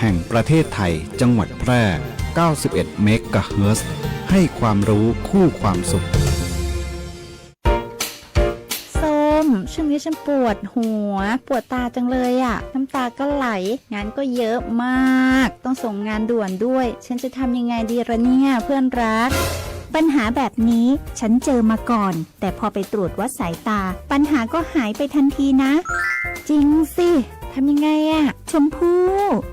ห่งประเทศไทยจังหวัดแพร่ 91 เมกะเฮิรตซ์ ให้ความรู้คู่ความสุขช่วงนี้ฉันปวดหัวปวดตาจังเลยอ่ะน้ำตาก็ไหลงานก็เยอะมากต้องส่งงานด่วนด้วยฉันจะทำยังไงดีล่ะเนี่ยเพื่อนรักปัญหาแบบนี้ฉันเจอมาก่อนแต่พอไปตรวจวัดสายตาปัญหาก็หายไปทันทีนะจริงสิทำยังไงอะชมพู่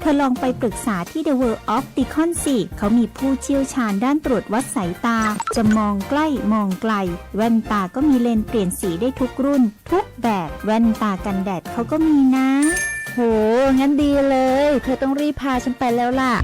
เธอลองไปปรึกษาที่ The World of Opticon สิเขามีผู้เชี่ยวชาญด้านตรวจวัดสายตาจะมองใกล้มองไกลแว่นตาก็มีเลนส์เปลี่ยนสีได้ทุกรุ่นทุกแบบแว่นตากันแดดเขาก็มีนะโหงั้นดีเลยเธอต้องรีบพาฉันไปแล้วล่ะ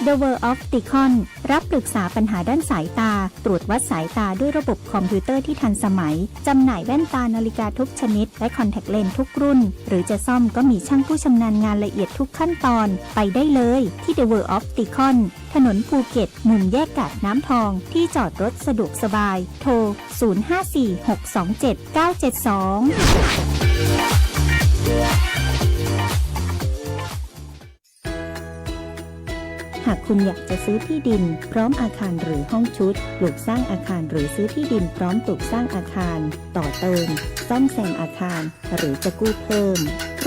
The World of Opticon รับปรึกษาปัญหาด้านสายตาตรวจวัดสายตาด้วยระบบคอมพิวเตอร์ที่ทันสมัยจำหน่ายแว่นตานาฬิกาทุกชนิดและคอนแทคเลนส์ทุกรุ่นหรือจะซ่อมก็มีช่างผู้ชำนาญงานละเอียดทุกขั้นตอนไปได้เลยที่ The World of Opticon ถนนภูเก็ตมุมแยกกาดน้ำทองที่จอดรถสะดวกสบายโทร 0546279972หากคุณอยากจะซื้อที่ดินพร้อมอาคารหรือห้องชุดปลูกสร้างอาคารหรือซื้อที่ดินพร้อมปลูกสร้างอาคารต่อเติมซ่อมแซมอาคารหรือจะกู้เพิ่ม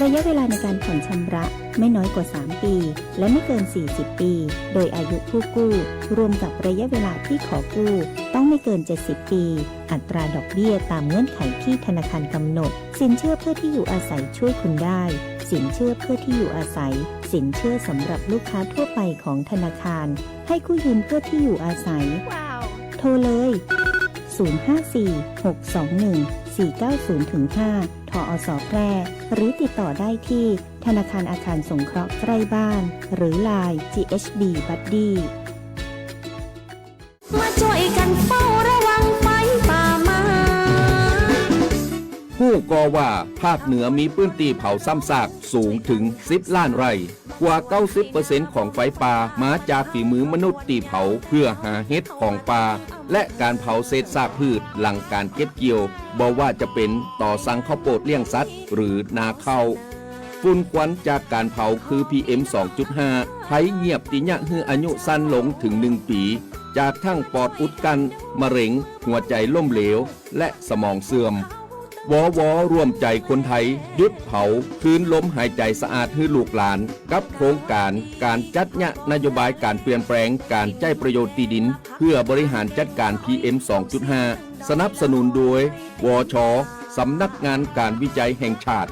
ระยะเวลาในการผ่อนชำระไม่น้อยกว่า3ปีและไม่เกิน40ปีโดยอายุผู้กู้รวมกับระยะเวลาที่ขอกู้ต้องไม่เกิน70ปีอัตราดอกเบี้ยตามเงื่อนไขที่ธนาคารกำหนดสินเชื่อเพื่อที่อยู่อาศัยช่วยคุณได้สินเชื่อเพื่อที่อยู่อาศัยสินเชื่อสำหรับลูกค้าทั่วไปของธนาคารให้กู้ยืมเพื่อที่อยู่อาศัย โทรเลย 0546214905 ทอส.แพร่หรือติดต่อได้ที่ธนาคารอาคารสงเคราะห์ใกล้บ้านหรือ LINE GHB Buddy มาช่วยกันเฝ้าระวังไฟป่ามาผู้ก่อว่าภาคเหนือมีพื้นที่เผาซ้ำซากสูงถึง10 ล้านไร่กว่า 90% ของไฟป่ามาจากฝีมือมนุษย์ตีเผาเพื่อหาเห็ดของป่าและการเผาเศษซากพืชหลังการเก็บเกี่ยวบ่ว่าจะเป็นต่อสั่งข้าวโพดเลี้ยงสัตว์หรือนาข้าวฝุ่นควันจากการเผาคือ PM 2.5 ภัยเงียบติยะฮืออายุสั้นลงถึง1 ปีจากทั้งปอดอุดกันมะเร็งหัวใจล้มเหลวและสมองเสื่อมวร่วมใจคนไทยหยุดเผาคืนลมหายใจสะอาดให้ลูกหลานกับโครงการจัดยะนโยบายการเปลี่ยนแปลงการใช้ประโยชน์ที่ดินเพื่อบริหารจัดการ PM 2.5 สนับสนุนโดยวช.สำนักงานการวิจัยแห่งชาติ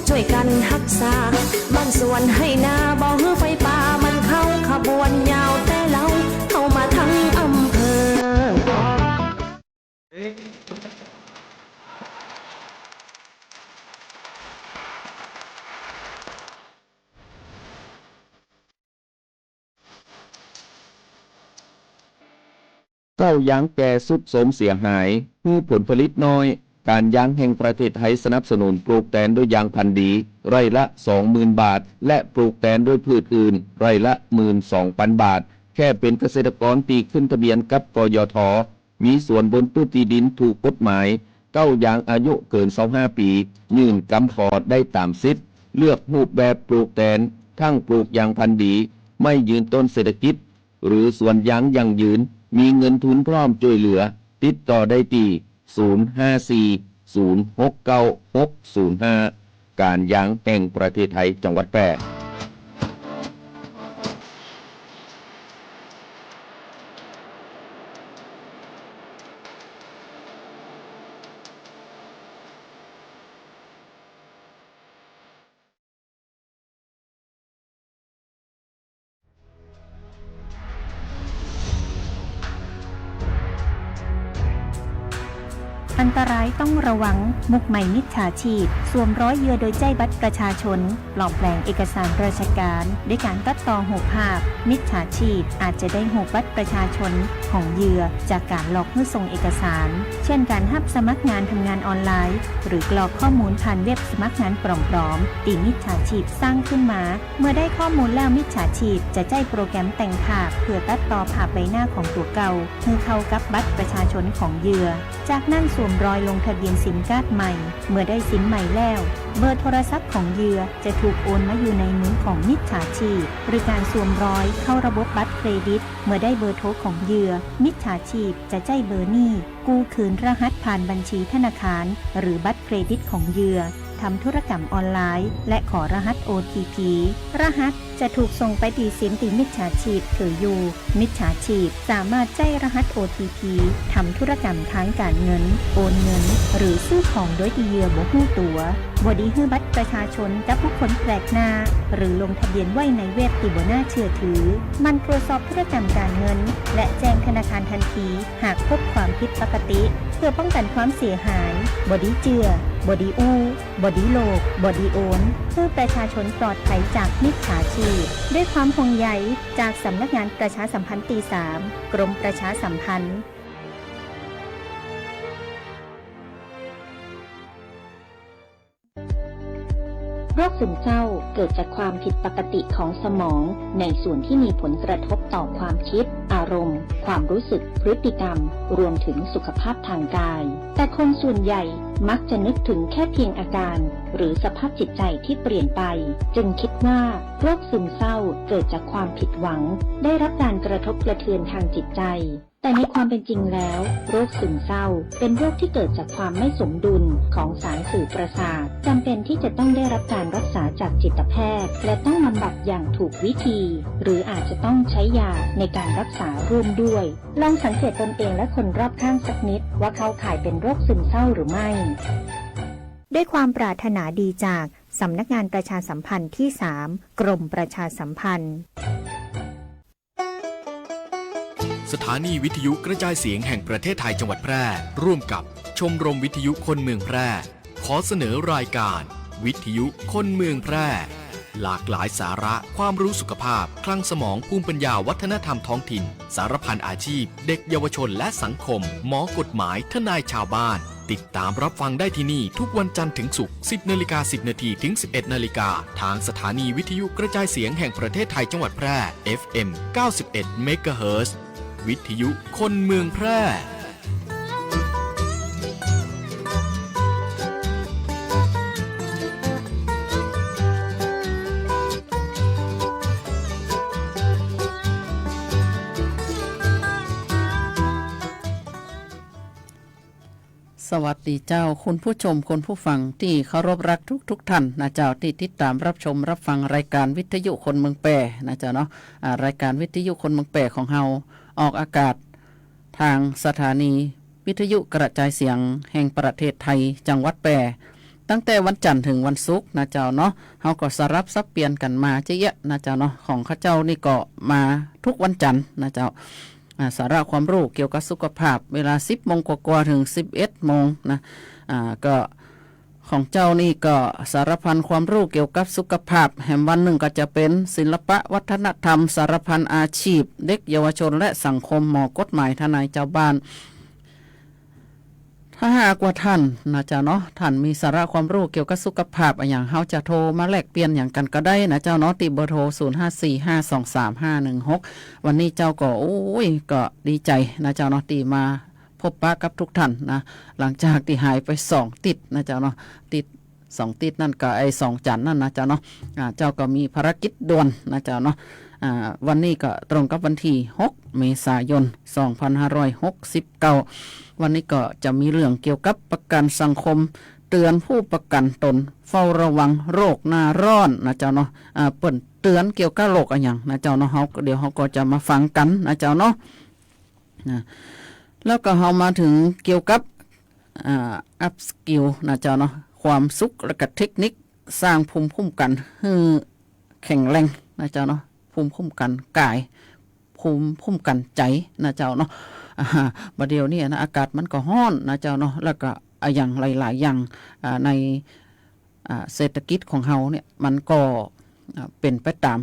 ช่วยกันรักษาบ้านสวนให้นาบ่ฮือไฟป่ามันเข้าขบวนยาวแต่เราเข้ามาทั้งอำเภอเก้ายางแก่สุดโทรมเสียหายมีผลผลิตน้อยการยางแห่งประเทศไทยสนับสนุนปลูกแตนด้วยยางพันธุ์ดีไร่ละ 20,000 บาทและปลูกแตนด้วยพืชอื่นไร่ละ 12,000 บาทแค่เป็นเกษตรกรที่ขึ้นทะเบียนกับกยท.มีส่วนบนพื้นที่ดินถูกกฎหมายเก้ายางอายุเกิน25 ปียื่นกำขอได้ตามสิทธิ์เลือกรูปแบบปลูกแตนทั้งปลูกยางพันธุ์ดีไม่ยืนต้นเศรษฐกิจหรือสวนยางยั่งยืนมีเงินทุนพร้อมช่วยเหลือติดต่อได้ที่054-069-605 การยางแห่งประเทศไทยจังหวัดแพร่อันตรายต้องระวังมุกใหม่มิจฉาชีพสวมร้อยเหยื่อโดยใจบัตรประชาชนปลอมแปลงเอกสารราชการด้วยการตัดต่อหูภาพมิจฉาชีพอาจจะได้หูบัตรประชาชนของเหยื่อจากการหลอกเพื่อส่งเอกสารเช่นการรับสมัครงานทำงานออนไลน์หรือกรอกข้อมูลผ่านเว็บสมัครงานปลอมๆที่มิจฉาชีพสร้างขึ้นมาเมื่อได้ข้อมูลแล้วมิจฉาชีพจะใช้โปรแกรมแต่งภาพเพื่อตัดต่อภาพใบหน้าของตัวเก่าเพื่อเข้ากับบัตรประชาชนของเหยื่อจากนั้นสวม มรอยลงทะเบียนซิมการ์ดใหม่เมื่อได้ซิมใหม่แล้วเบอร์โทรศัพท์ของเหยื่อจะถูกโอนมาอยู่ในมือของมิจฉาชีพหรือการสวมรอยเข้าระบบบัตรเครดิตเมื่อได้เบอร์โทรของเหยื่อมิจฉาชีพจะใจเบอร์นี้กู้คืนรหัสผ่านบัญชีธนาคารหรือบัตรเครดิตของเหยื่อทำธุรกรรมออนไลน์และขอรหัส OTP รหัสจะถูกส่งไปตีซิมตีมิจฉาชีพถืออยู่มิจฉาชีพสามารถแจ้งรหัส OTP ทำธุรกรรมทางการเงินโอนเงินหรือซื้อของโดยที่เหยื่อบ่ฮู้ตัวบ่ดีฮื้อบัตรประชาชนกับผู้คนแปลกหน้าหรือลงทะเบียนไว้ในเว็บที่บ่น่าเชื่อถือมันตรวจสอบธุรกรรมการเงินและแจ้งธนาคารทันทีหากพบความผิดปกติเพื่อป้องกันความเสียหายบ่ดีเจือบอดีอู้บอดีโลกบอดีโอนเพื่อประชาชนปลอดภัยจากมิจฉาชีพด้วยความห่วงใยจากสำนักงานประชาสัมพันธ์ตี 3 กรมประชาสัมพันธ์โรคซึมเศร้าเกิดจากความผิดปกติของสมองในส่วนที่มีผลกระทบต่อความคิดอารมณ์ความรู้สึกพฤติกรรมรวมถึงสุขภาพทางกายแต่คนส่วนใหญ่มักจะนึกถึงแค่เพียงอาการหรือสภาพจิตใจที่เปลี่ยนไปจึงคิดว่าโรคซึมเศร้าเกิดจากความผิดหวังได้รับการกระทบกระเทือนทางจิตใจแต่ในความเป็นจริงแล้วโรคซึมเศร้าเป็นโรคที่เกิดจากความไม่สมดุลของสารสื่อประสาทจำเป็นที่จะต้องได้รับการรักษาจากจิตแพทย์และต้องบำบัดอย่างถูกวิธีหรืออาจจะต้องใช้ยาในการรักษาร่วมด้วยลองสังเกตตนเองและคนรอบข้างสักนิดว่าเขาข่ายเป็นโรคซึมเศร้าหรือไม่ด้วยความปรารถนาดีจากสำนักงานประชาสัมพันธ์ที่ 3 กรมประชาสัมพันธ์สถานีวิทยุกระจายเสียงแห่งประเทศไทยจังหวัดแพร่ร่วมกับชมรมวิทยุคนเมืองแพร่ขอเสนอรายการวิทยุคนเมืองแพร่หลากหลายสาระความรู้สุขภาพคลังสมองภูมิปัญญาวัฒนธรรมท้องถิ่นสารพันอาชีพเด็กเยาวชนและสังคมหมอกฎหมายทนายชาวบ้านติดตามรับฟังได้ที่นี่ทุกวันจันทร์ถึงศุกร์ 10:10 นถึง 11:00 นทางสถานีวิทยุกระจายเสียงแห่งประเทศไทยจังหวัดแพร่ FM 91 เมกะเฮิรตซ์วิทยุคนเมืองแพร่สวัสดีเจ้าคุณผู้ชมคุณผู้ฟังที่เคารพรักทุกท่านนะเจ้าที่ติดตามรับชมรับฟังรายการวิทยุคนเมืองแปรนะเจ้าเนาะรายการวิทยุคนเมืองแปรของเฮาออกอากาศทางสถานีวิทยุกระจายเสียงแห่งประเทศไทยจังหวัดแปรตั้งแต่วันจันทร์ถึงวันศุกร์นะเจ้าเนาะเฮาก็สลับสับเปลี่ยนกันมาเจ๊ยะนะเจ้าเนาะของข้าเจ้านี่ก็มาทุกวันจันทร์นะเจ้าสาระความรู้เกี่ยวกับสุขภาพเวลา 10 โมงกว่าๆถึง 11 โมงนะก็ของเจ้านี่ก็สารพันความรู้เกี่ยวกับสุขภาพแห่งวันหนึ่งก็จะเป็นศิลปะวัฒนธรรมสารพันอาชีพเด็กเยาวชนและสังคมหมอกฎหมายทนายเจ้าบ้านถ้าหากว่าท่านนะจ๊ะเนาะท่านมีสาระความรู้เกี่ยวกับสุขภาพอย่างเฮาจะโทรมาแลกเปลี่ยนอย่างกันก็ได้นะเจ้าเนาะติเบอร์โทร0545233516วันนี้เจ้าก็โอ้ยก็ดีใจนะเจ้าเนาะตีมาพบปะกับทุกท่านนะหลังจากที่หายไป2ติดนะเจ้าเนาะติด2ติดนั่นก็ไอ้2จันทร์นั่นนะเจ้าเนาะเจ้าก็มีภารกิจด่วนนะเจ้าเนาะวันนี้ก็ตรงกับวันที่6เมษายน2569วันนี้ก็จะมีเรื่องเกี่ยวกับประกันสังคมเตือนผู้ประกันตนเฝ้าระวังโรคหน้าร้อนนะเจ้าเนาะเปิ่นเตือนเกี่ยวกับโรคอะไรอย่างนะเจ้าเนาะเดี๋ยวเขาก็จะมาฟังกันนะเจ้าเนาะแล้วก็เรามาถึงเกี่ยวกับอัพสกิลนะเจ้าเนาะความสุขและก็เทคนิคสร้างภูมิคุ้มกันให้แข็งแรงนะเจ้าเนาะภูมิคุ้มกันกายภูมิคุ้มกันใจนะเจ้าเนาะบัดเดียวนี่นะอากาศมันก็ร้อนนะเจ้าเนาะแล้วก็อย่างหลายๆอย่างในเศรษฐกิจของเฮาเนี่ยมันก็เป็นไปตาม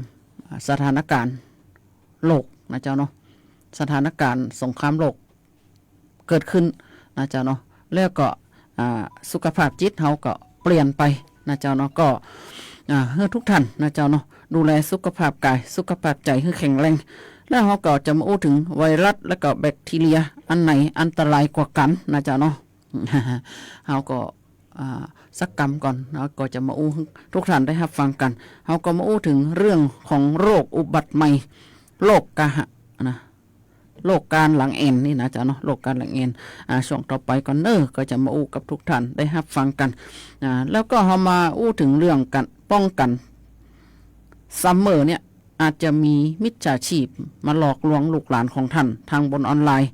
สถานการณ์โลกนะเจ้าเนาะสถานการณ์สงครามโลกเกิดขึ้นนะเจ้าเนาะแล้วก็สุขภาพจิตเฮาก็เปลี่ยนไปนะเจ้าเนาะก็ให้ทุกท่านนะเจ้าเนาะดูแลสุขภาพกายสุขภาพใจให้แข็งแรงแล้วเราก็จะมาพูดถึงไวรัสและก็แบคทีเรียอันไหนอันตรายกว่ากันนะเจ้าเนาะ เฮาก็สักกรรมก่อนเนาะก็จะมาอู้ทุกท่านได้รับฟังกันเฮาก็มาอู้ถึงเรื่องของโรคอุบัติใหม่โรคกะหะนะโรคการหลังเอ็นนี่นะจ๊ะเนาะโรคการหลังเอ็นช่วงต่อไปก่อนก็จะมาอู้กับทุกท่านได้รับฟังกันแล้วก็เฮามาอู้ถึงเรื่องการป้องกันซัมเมอร์เนี่ยอาจจะมีมิจฉาชีพมาหลอกลวงลูกหลานของท่านทางบนออนไลน์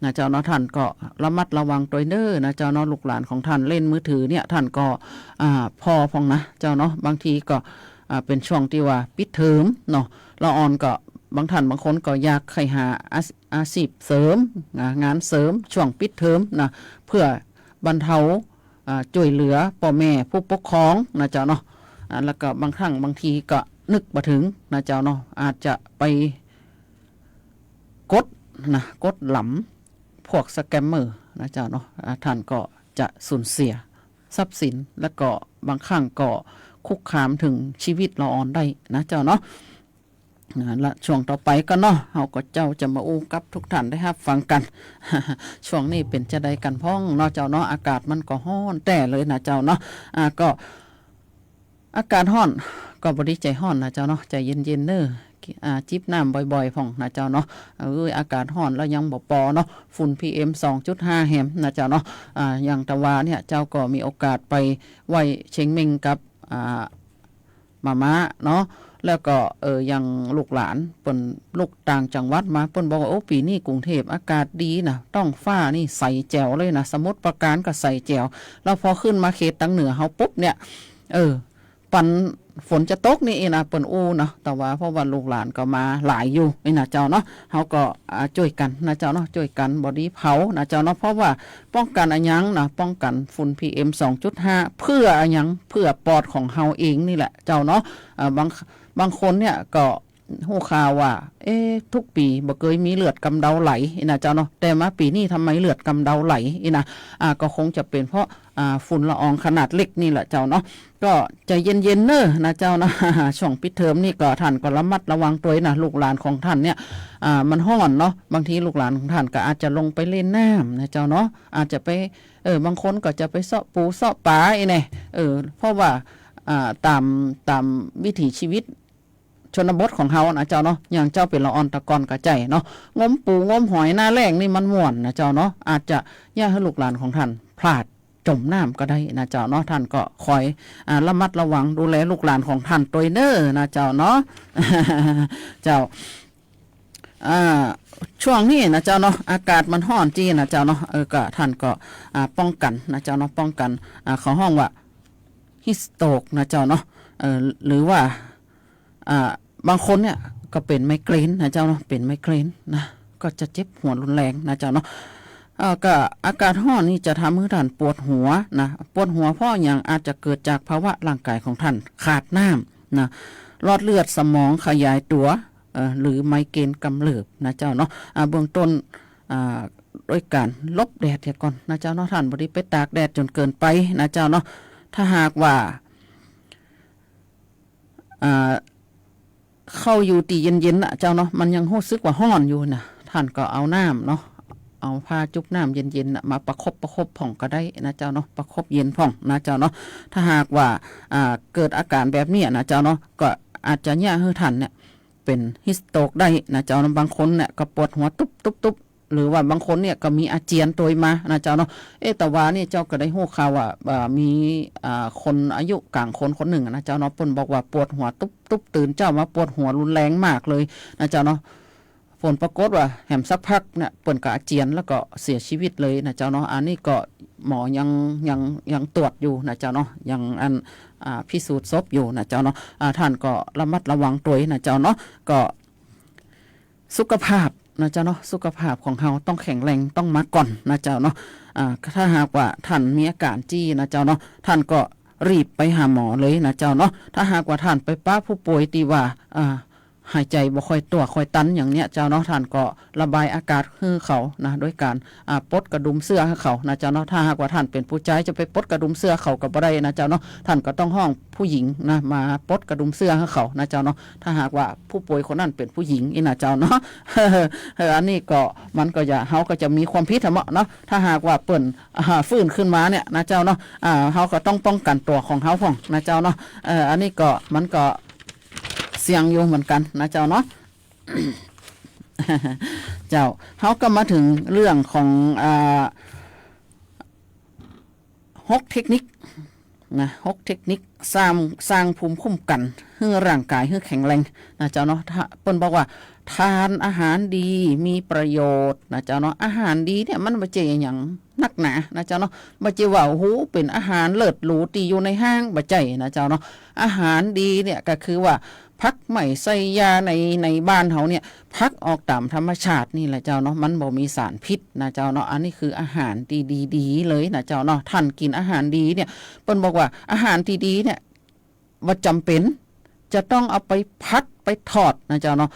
นะเจ้าเนาะท่านก็ระมัดระวังตัวนะเจ้าเนาะลูกหลานของท่านเล่นมือถือเนี่ยท่านก็พอพองนะเจ้าเนาะบางทีก็เป็นช่วงที่ว่าปิดเทอมเนาะละออนก็บางท่านบางคนก็อยากใครหาอาชีพเสริมงานเสริมช่วงปิดเทอมนะเพื่อบรรเทาช่วยเหลือพ่อแม่ผู้ปกครองนะเจ้าเนาะแล้วก็บางครั้งบางทีก็นึกมาถึงนะเจ้าเนาะอาจจะไปกดหลำพวกสแกมเมอร์นะเจ้าเนาะท่านก็จะสูญเสียทรัพย์สินแล้วก็บางครั้งก็คุกคามถึงชีวิตละออนได้นะเจ้าเนาะและช่วงต่อไปก็เนาะเฮาก็เจ้าจะมาอู้กับทุกท่านได้รับฟังกัน ช่วงนี้เป็นจะได้กันพ้องเนาะเจ้าเนาะอากาศมันก็ร้อนแต่เลยนะเจ้าเนาะก็อากาศร้อนก็บ่ได้ใจร้อนนะเจ้าเนาะใจเย็นๆจิบน้ำบ่อยๆพ่องนะเจ้าเนาะอากาศร้อนแล้วยังบ่ปอเนาะฝุ่น PM 2.5 แฮมนะเจ้าเนาะอย่างตะวาเนี่ยเจ้าก็มีโอกาสไปไหว้เชงเมงกับมาม่าเนาะแล้วก็ยังลูกหลานเปิ้นลูกต่างจังหวัดมาเปิ้นบอกว่าโอ้ปีนี้กรุงเทพอากาศดีนะต้องฟ้านี่ใสแจ๋วเลยนะสมุทรปราการก็ใสแจ๋วแล้วพอขึ้นมาเขตตังเหนือเฮาปุ๊บเนี่ยปันฝนจะตกนี่เองนะเปิ้นอู้เนาะแต่ว่าเพราะว่าลูกหลานก็มาหลายอยู่นี่นะเจ้าเนาะเฮาก็ช่วยกันนะเจ้าเนาะช่วยกันบ่ดีเผานะเจ้าเนาะเพราะว่าป้องกันอะหยังนะป้องกันฝุ่น PM 2.5 เพื่ออะหยังเพื่อปอดของเฮาเองนี่แหละเจ้าเนาะบางคนเนี่ยก็ฮู้ข่าวว่าทุกปีบ่เคยมีเลือดกำเดาไหลนะเจ้าเนาะแต่มาปีนี้ทำไมเลือดกำเดาไหลนะก็คงจะเป็นเพราะฝุ่นละอองขนาดเล็กนี่แหละเจ้าเนาะก็ใจเย็นๆนะเจ้านะ ช่วงปิดเทอมนี่ก็ท่านก็ระมัดระวังตัวนะลูกหลานของท่านเนี่ยมันร้อนเนาะบางทีลูกหลานของท่านก็อาจจะลงไปเล่นน้ำนะเจ้าเนาะอาจจะไปบางคนก็จะไปเสาะปูเสาะปลาเนี่ยเพราะว่าตามวิถีชีวิตชนบทของเฮานะเจ้าเนาะอย่างเจ้าเป็นละออนตะกอนกระใจเนาะงมปูงมหอยหน้าแรงนี่มันม่วนนะเจ้าเนาะอาจจะย่าให้ลูกหลานของท่านพลาดจมน้ำก็ได้นะเจ้าเนาะท่านก็คอยระมัดระวังดูแลลูกหลานของท่านตัวนะเจ้าเนาะ เจ้าช่วงนี้นะเจ้าเนาะอากาศมันร้อนจีนะเจ้าเนาะก็ท่านก็ป้องกันนะเจ้าเนาะป้องกันเขาห้องว่าฮิสโตกนะเจ้าเนาะหรือว่าบางคนเนี่ยก็เป็นไมเกรนนะเจ้าเนาะเป็นไมเกรนนะก็จะเจ็บหัวรุนแรงนะเจ้าเนาะก็อากาศร้อนนี่จะทำให้ท่านปวดหัวนะปวดหัวเพราะอย่างอาจจะเกิดจากภาวะร่างกายของท่านขาดน้ำนะหลอดเลือดสมองขยายตัวหรือไมเกรนกำเริบนะเจ้าเนาะเบื้องต้นโดยการลบแดดเสียก่อนนะเจ้าเนาะท่านบ่ได้ไปตากแดดจนเกินไปนะเจ้าเนาะถ้าหากว่าเข้าอยู่ตีเย็นๆนะเจ้าเนาะมันยังรู้สึกว่าร้อนอยู่นะท่านก็เอาน้ำเนาะเอาผ้าจุบน้ำเย็นๆมาประคบผ่องก็ได้นะเจ้าเนาะประคบเย็นผ่องนะเจ้าเนาะถ้าหากว่าเกิดอาการแบบนี้นะเจ้าเนาะก็อาจจะเนี่ยให้ท่านเนี่ยเป็นฮิสโตกได้นะเจ้าเนาะบางคนเนี่ยก็ปวดหัวตุ๊บหรือว่าบางคนเนี่ยก็มีอาเจียนตัวมานะเจ้าเนาะแต่ว่านี่เจ้าก็ได้ฮู้ข่าวว่ามีคนอายุกลางคนหนึ่งนะเจ้าเนาะเพิ่นบอกว่าปวดหัวตุ๊บตื่นเจ้ามาปวดหัวรุนแรงมากเลยนะเจ้าเนาะผลปรากฏว่าแหมสักพักเนี่ยเปิ้นก็อาเจียนแล้วก็เสียชีวิตเลยนะเจ้าเนาะอันนี้ก็หมอยังตรวจอยู่นะเจ้าเนาะยังพิสูจน์ศพอยู่นะเจ้าเนาะท่านก็ระมัดระวังตัวนะเจ้าเนาะก็สุขภาพนะเจ้าเนาะสุขภาพของเฮาต้องแข็งแรงต้องมาก่อนนะเจ้าเนาะถ้าหากว่าท่านมีอาการจี้นะเจ้าเนาะท่านก็รีบไปหาหมอเลยนะเจ้าเนาะถ้าหากว่าท่านไปป้าผู้ป่วยตีว่า หายใจบ่ค่อยตัวค่อยตันอย่างเนี้ยเจ้าเนาะท่านก็ระบายอากาศให้เขานะด้วยการปลดกระดุมเสื้อให้เขานะเจ้าเนาะถ้าหากว่าท่านเป็นผู้ชายจะไปปลดกระดุมเสื้อเขาก็บ่ได้นะเจ้าเนาะท่านก็ต้องห้องผู้หญิงนะมาปลดกระดุมเสื้อให้เขานะเจ้าเนาะถ้าหากว่าผู้ป่วยคนนั้นเป็นผู้หญิงอีนะเจ้าเนาะ อันนี้ก็มันก็จะเฮาก็จะมีความผิดเหมาะเนาะถ้าหากว่าเปิ้นฟื้นขึ้นมาเนี่ยนะเจ้าเนาะเฮาก็ต้องป้องกันตัวของเฮาของนะเจ้าเนาะอันนี้ก็มันก็เสี่ยงอยู่เหมือนกันนะเจ้าเนาะ เจ้าเขาก็มาถึงเรื่องของ6 เทคนิคนะ6 เทคนิคสร้างภูมิคุ้มกันให้ร่างกายให้แข็งแรงนะเจ้าเนาะเปิ้นบอกว่าทานอาหารดีมีประโยชน์นะเจ้าเนาะอาหารดีเนี่ยมันบ่ใช่อย่างนักหนานะเจ้าเนาะบ่ใช่ว่าโอ้โหเป็นอาหารเลิศหรูตีอยู่ในห้างบ่ใช่นะเจ้าเนาะอาหารดีเนี่ยก็คือว่าพักไม่ใส่ยาในบ้านเขาเนี่ยพักออกตามธรรมชาตินี่แหละเจ้าเนาะมันบ่มีสารพิษนะเจ้าเนาะอันนี้คืออาหารดีเลยนะเจ้าเนาะท่านกินอาหารดีเนี่ยเปิ้นบอกว่าอาหารดีเนี่ยว่าจำเป็นจะต้องเอาไปพัดไปทอดนะเจ้าเนาะ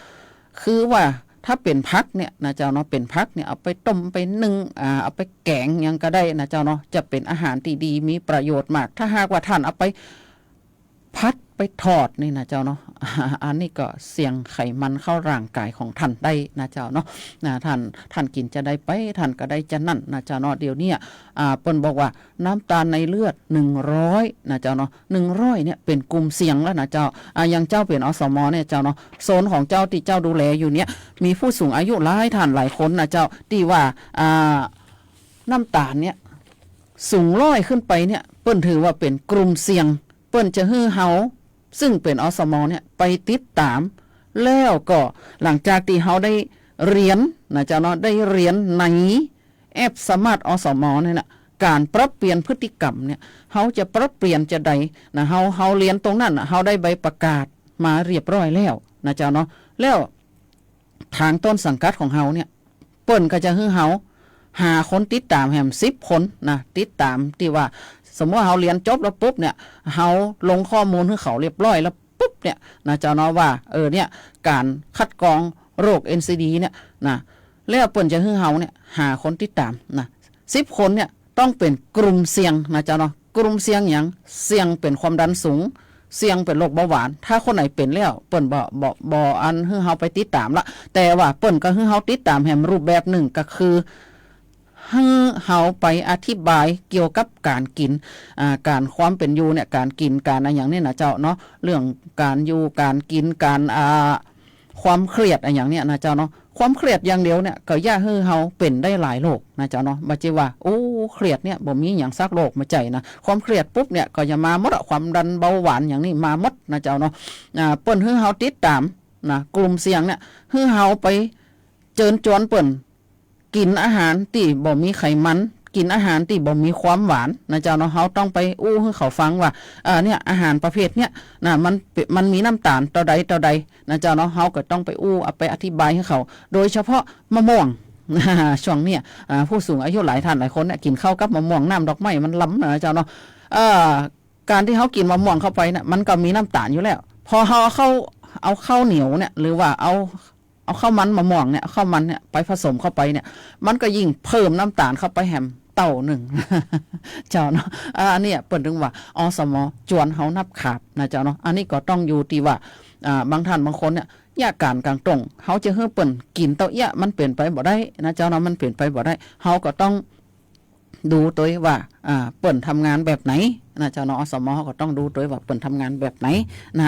คือว่าถ้าเป็นพักเนี่ยนะเจ้าเนาะเป็นพักเนี่ยเอาไปต้มไปนึ่งเอาไปแกงยังก็ได้นะเจ้าเนาะจะเป็นอาหารดีมีประโยชน์มากถ้าหากว่าท่านเอาไปพัดไปทอดนี่นะเจ้าเนาะ อันนี้ก็เสี่ยงไขมันเข้าร่างกายของท่านได้นะเจ้าเนาะนะท่านกินจะได้ไปท่านก็ได้จะนั่นนะเจ้าเนาะเดี๋ยวนี้เปิ้นบอกว่าน้ำตาลในเลือด100นะเจ้าเนาะ100เนี่ยเป็นกลุ่มเสี่ยงแล้วนะเจ้าอย่างเจ้าเป็นอสมเนี่ยเจ้าเนาะโซนของเจ้าที่เจ้าดูแลอยู่เนี่ยมีผู้สูงอายุหลายท่านหลายคนนะเจ้าที่ว่าน้ำตาลเนี่ยสูง100ขึ้นไปเนี่ยเปิ้นถือว่าเป็นกลุ่มเสี่ยงเปิ้นจะฮื้อเฮาซึ่งเป็นอสมเนี่ยไปติดตามแล้วก็หลังจากที่เขาได้เรียนนะเจ้าเนาะได้เรียนในแอปสมาร์ทอสมเนี่ยนะการปรับเปลี่ยนพฤติกรรมเนี่ยเขาจะปรับเปลี่ยนจะใดนะเขาเรียนตรงนั้นเขาได้ใบประกาศมาเรียบร้อยแล้วนะเจ้าเนาะแล้วทางต้นสังกัดของเขาเนี่ยเปิ้นก็จะฮื้อเขาหาคนติดตามแหม10 คนนะติดตามที่ว่าสมมติว่าเราเรียนจบแล้วปุ๊บเนี่ยเราลงข้อมูลให้เขาเรียบร้อยแล้วปุ๊บเนี่ยนะเจ้าเนาะว่าเนี่ยการคัดกรองโรค NCD เนี่ยนะแล้วเปิ้นจะให้เราเนี่ยหาคนติดตามนะ10 คนเนี่ยต้องเป็นกลุ่มเสี่ยงนะเจ้าเนาะกลุ่มเสี่ยงอย่างเสี่ยงเป็นความดันสูงเสี่ยงเป็นโรคเบาหวานถ้าคนไหนเป็นแล้วเปิ้นบ่อันให้เราไปติดตามละแต่ว่าเปิ้นก็ให้เราติดตามแหมรูปแบบหนึ่งก็คือให้เขาไปอธิบายเกี่ยวกับการกินการความเป็นอยู่เนี่ยการกินการอะไรอย่างนี้นะเจ้าเนาะเรื่องการอยู่การกินการความเครียดอะไรอย่างเนี้ยนะเจ้าเนาะความเครียดอย่างเดียวเนี่ยก็ย่าให้เขาเป็นได้หลายโรคนะเจ้าเนาะบ่ใช่ว่าโอ้เครียดเนี่ยบ่มีอย่างซักโรคมาใจนะความเครียดปุ๊บเนี่ยก็จะมาหมดความดันเบาหวานอย่างนี้มาหมดนะเจ้าเนาะเปิ้นให้เขาติดตามนะกลุ่มเสี่ยงเนี่ยให้เขาไปเจิญจวนเปิ้นกินอาหารที่บ่มีไขมันกินอาหารที่บ่มีความหวานนะเจ้าเนาะเฮาต้องไปให้เขาฟังว่าเนี่ยอาหารประเภทเนี้ยนะมันมีน้ำตาลต่อใดนะเจ้าเนาะเฮาก็ต้องไปเอาไปอธิบายให้เขาโดยเฉพาะมะม่วง ช่วงเนี้ยผู้สูงอายุหลายท่านหลายคนเนี่ยกินข้าวกับมะม่วงน้ำดอกไม้มันล้ำนะเจ้าเนาะการที่เฮากินมะม่วงเข้าไปเนี่ยมันก็มีน้ำตาลอยู่แล้วพอเฮาเอาข้าวเหนียวเนี่ยหรือว่าเอาข้าวมันมะม่วงเนี่ยข้าวมันเนี่ยไปผสมเข้าไปเนี่ยมันก็ยิ่งเพิ่มน้ำตาลเข้าไปแฮมเต่าหนึ่ง เจ้าเนาะอันนี้เปิดถึงว่าอสมจวนเฮานับขาบนะเจ้าเนาะอันนี้ก็ต้องอยู่ที่ว่าบางท่านบางคนเนี่ยยาการกลางตรงเฮาจะให้เปิ้นกินเต้าเอี้ยมันเปลี่ยนไปบ่ได้นะเจ้าเนาะมันเปลี่ยนไปบ่ได้เฮาก็ต้องดูตัวว่าเปิ้นทำงานแบบไหนนะเจ้าเนาะอสมเฮาก็ต้องดูตัวว่าเปิ้นทำงานแบบไหนนะ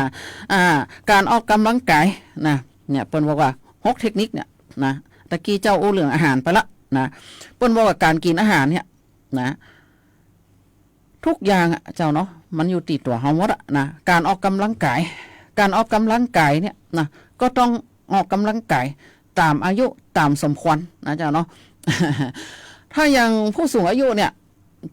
การออกกำลังกายนะเนี่ยเปิ้นบอกว่า6 เทคนิคเนี่ยนะตะกี้เจ้าเรื่องอาหารไปละนะเปิ้นบอกว่าการกินอาหารเนี่ยนะทุกอย่างเจ้าเนาะมันอยู่ติดตัวเฮาหมดนะการออกกำลังกายเนี่ยนะก็ต้องออกกำลังกายตามอายุตามสมควรนะเจ้าเนาะ ถ้าอย่างผู้สูงอายุเนี่ย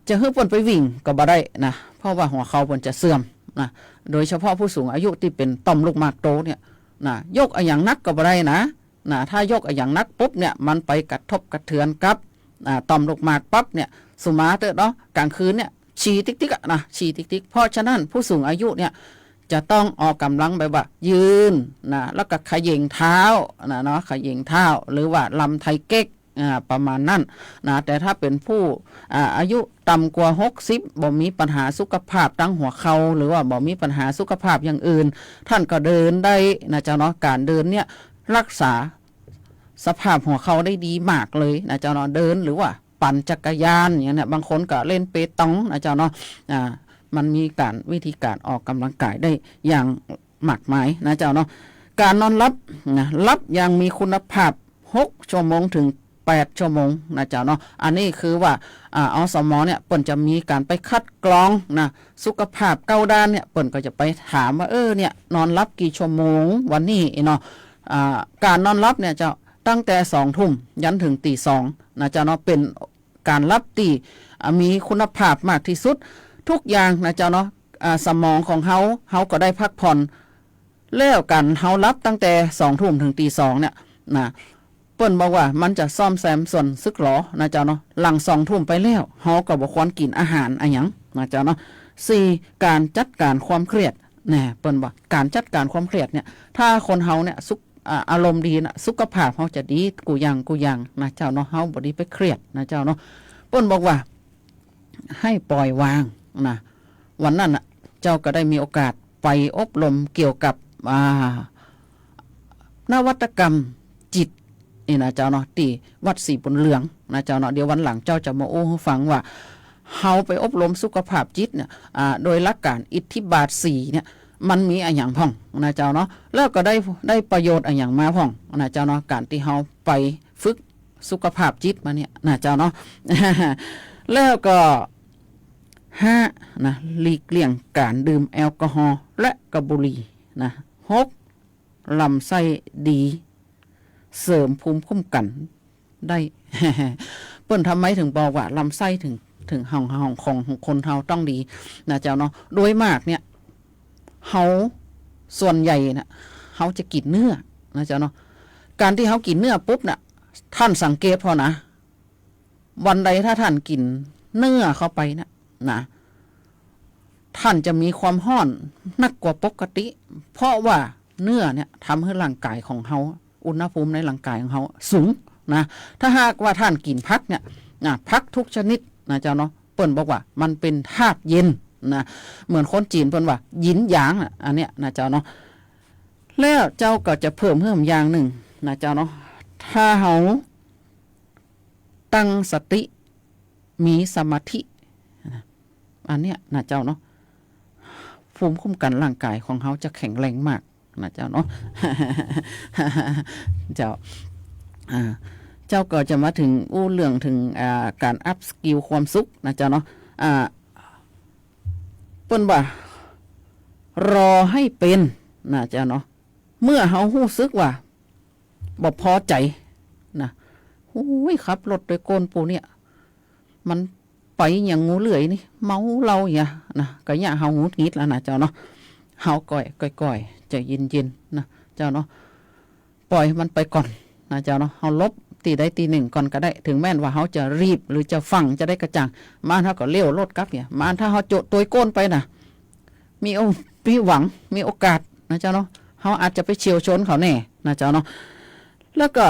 จะให้เปิ้นไปวิ่งก็บ่ได้นะเพราะว่าหัวเข่าเปิ้นจะเสื่อมนะโดยเฉพาะผู้สูงอายุที่เป็นต่อมลูกหมากโตเนี่ยนะยกอย่างนักก็บ่ได้นะถ้ายกอย่างนักปุ๊บเนี่ยมันไปกระทบกระเทือนกับต่อมลูกหมากปั๊บเนี่ยสุมาเตอเนาะกลางคืนเนี่ยฉี่ติ๊กๆนะฉี่ติ๊กๆเพราะฉะนั้นผู้สูงอายุเนี่ย จะต้องออกกำลังแบบว่ายืนนะแล้วก็เขย่งเท้านะเนาะเขย่งเท้าหรือว่าลำไทเก๊กประมาณนั้นนะแต่ถ้าเป็นผู้อายุต่ำกว่า60บ่มีปัญหาสุขภาพตั้งหัวเข่าหรือว่าบ่มีปัญหาสุขภาพอย่างอื่นท่านก็เดินได้นะเจ้าเนาะการเดินเนี่ยรักษาสภาพหัวเข่าได้ดีมากเลยนะเจ้าเนาะเดินหรือว่าปั่นจักรยานอย่างนี้บางคนก็เล่นเปตองนะเจ้าเนาะมันมีการวิธีการออกกำลังกายได้อย่างมากมายนะเจ้าเนาะการนอนหลับนะหลับอย่างมีคุณภาพ6 ชั่วโมงถึง8 ชั่วโมงนะเจ้าเนาะอันนี้คือว่าอสมเนี่ยเปิ่นจะมีการไปคัดกรองนะสุขภาพเก้าด้านเนี่ยเปิ่นก็จะไปถามว่าเนี่ยนอนหลับกี่ชั่วโมงวันนี้เนาะการนอนหลับเนี่ยเจ้าตั้งแต่2 ทุ่มยันถึงตี 2นะเจ้าเนาะเป็นการหลับที่มีคุณภาพมากที่สุดทุกอย่างนะเจ้าเนาะสมองของเฮาก็ได้พักผ่อนแล้วกันเฮาหลับตั้งแต่2 ทุ่มถึงตี 2เนี่ยนะเปิ้นบอกว่ามันจะซ่อมแซมส่วนซึกหรอนะเจ้าเนาะหลัง2 ทุ่มไปแล้วเฮาก็บ่ควรกินอาหารอะหยังนะเจ้าเนาะ4การจัดการความเครียดแน่เปิ้นว่าการจัดการความเครียดเนี่ยถ้าคนเฮาเนี่ยอารมณ์ดีนะสุขภาพเฮาจะดีกูยังนะเจ้าเนาะเฮาบ่ดีไปเครียดนะเจ้าเนาะเปิ้นบอกว่าให้ปล่อยวางนะวันนั้นน่ะเจ้าก็ได้มีโอกาสไปอบรมเกี่ยวกับนวัตกรรมจิตนี่นะเจ้าเนาะที่วัดศรีบุญเหลืองนะเจ้าเนาะเดี๋ยววันหลังเจ้าจะมาโอ้ให้ฟังว่าเฮาไปอบรมสุขภาพจิตเนี่ยโดยหลักการอิทธิบาท4เนี่ยมันมีอะหยังพ่องนะเจ้าเนาะแล้วก็ได้ประโยชน์อะหยังมาพ่องนะเจ้าเนาะการที่เฮาไปฝึกสุขภาพจิตมาเนี่ยนะเจ้าเนาะ แล้วก็5นะหลีกเลี่ยงการดื่มแอลกอฮอล์และกระบุหรี่นะ6ลำไส้ดีเสริมภูมิคุ้มกันได้ เปิ้นทำไมถึงบอกว่าลำไส้ถึงห้องของคนเฮาต้องดีนะเจ้าเนาะโดยมากเนี่ยเฮาส่วนใหญ่นะเฮาจะกินเนื้อนะเจ้าเนาะการที่เฮากินเนื้อปุ๊บน่ะท่านสังเกตพอนะวันใดถ้าท่านกินเนื้อเข้าไปนะท่านจะมีความห้อนนักกว่าปกติเพราะว่าเนื้อเนี่ยทำให้ร่างกายของเฮาอุณหภูมิในร่างกายของเฮาสูงนะถ้าหากว่าท่านกินผักเนี่ยผักทุกชนิดนะเจ้าเนาะเปิ้นบอกว่ามันเป็นธาตุเย็นนะเหมือนคนจีนเปิ้นว่ายินหยางอันเนี้ยนะเจ้าเนาะแล้วเจ้าก็จะเพิ่มอย่างหนึ่งนะเจ้าเนาะถ้าเฮาตั้งสติมีสมาธิอันเนี้ยนะเจ้าเนาะภูมิคุ้มกันร่างกายของเขาจะแข็งแรงมากนะเจ้าเนาะ เจ้าเจ้าก็จะมาถึงเรื่องถึงการอัพสกิลความสุขนะเจ้าเนาะเปิ้นว่ารอให้เป็นนะเจ้าเนาะเมื่อเฮารู้สึกว่าบ่พอใจนะโอ้ยครับรถโดยโกนปูเนี่ยมันไปอย่างงูเลื่อยนี่เมาเราอย่างนะก็อย่าเฮาหงุดหงิดแล้วนะเจ้าเนาะเฮาก่อยใจเย็นๆนะเจ้าเนาะปล่อยมันไปก่อนนะเจ้าเนาะเฮาลบตีได้ตี 1ก่อนก็ได้ถึงแม้นว่าเฮาจะรีบหรือจะฟังจะได้กระจ่างมาเฮาก็เลี้ยวรถกลับเนี่ยมาถ้าเฮาโจดตัวก้นไปนะมีหวังมีโอกาสนะเจ้าเนาะเฮาอาจจะไปเฉียวชนเขาแน่นะเจ้าเนาะแล้วก็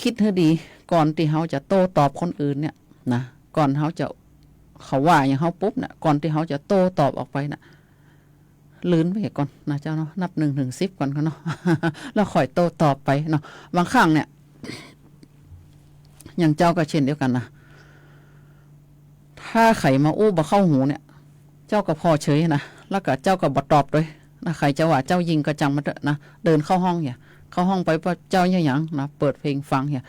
คิดให้ดีก่อนที่เฮาจะโต้ตอบคนอื่นเนี่ยนะก่อนเฮาจะเขาว่าอย่างเฮาปุ๊บเนี่ยก่อนที่เฮาจะโต้ตอบออกไปน่ะลืนไปก่อนนะเจ้าเนาะนับ1 ถึง 10ก่อนเนาะ แล้วค่อยโต้ตอบไปเนาะบางครั้งเนี่ยอย่างเจ้าก็เช่นเดียวกันนะถ้าไข่มาอู้บ่เข้าหูเนี่ยเจ้าก็พอเฉยนะแล้วก็เจ้าก็บ่ตอบด้วยนะใครจะว่าเจ้ายิงก็จังมาเถอะนะเดินเข้าห้องเนี่ยเข้าห้องไปเพราะเจ้าอย่างนะเปิดเพลงฟังเนี่ย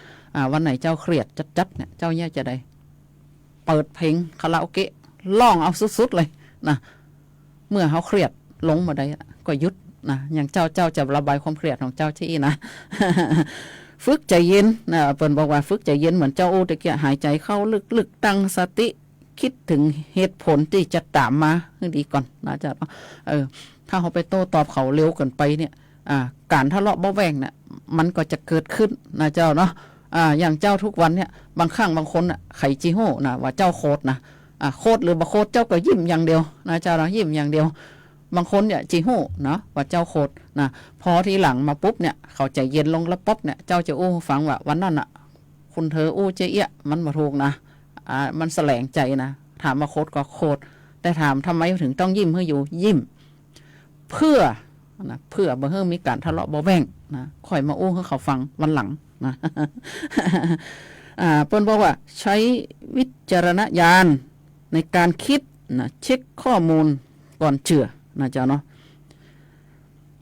วันไหนเจ้าเครียดจัดเนี่ยเจ้าเนี่ยจะได้เปิดเพลงคาราโอเกะร้องเอาสุดๆเลยนะเมื่อเขาเครียดลงมาได้ก็หยุดนะอย่างเจ้าจะระบายความเครียดของเจ้าที่นะ ฝึกใจเย็นนะเปิ้นบอกว่าฝึกใจเย็นเหมือนเจ้าโอตะเกียหายใจเข้าลึกๆตั้งสติคิดถึงเหตุผลที่จะตามมาให้ดีก่อนนะจ๊ะถ้าเขาไปโต้ตอบเขาเร็วเกินไปเนี่ยการทะเลาะเบาแวงเนี่ยมันก็จะเกิดขึ้นนะเจ้าเนาะอย่างเจ้าทุกวันเนี่ยบางครั้งบางคนไข่จีโห่นะว่าเจ้าโคตรนะโคตรหรือบ่โคตรเจ้าก็ยิ้มอย่างเดียวนะเจ้าเนาะยิ้มอย่างเดียว บางคนเนี่ยจีฮู้เนาะว่าเจ้าโคตรนะพอทีหลังมาปุ๊บเนี่ยเขาใจเย็นลงแล้วป๊บเนี่ยเจ้าจะอู้ฟังว่าวันนั้นอ่ะคุณเธออู้เจี๊ยมันบ่ถูกนะมันแสลงใจนะถามมาโคตรก็โคตรแต่ถามทำไมถึงต้องยิ้มให้อยู่ยิ้มเพื่อนะเพื่อบ่ให้มีการทะเลาะเบาแบ่งนะค่อยมาอู้ให้เขาฟังวันหลังนะ เปิ้นบอกว่าใช้วิจารณญาณในการคิดนะเช็คข้อมูลก่อนเชื่อนะเจ้าเนาะ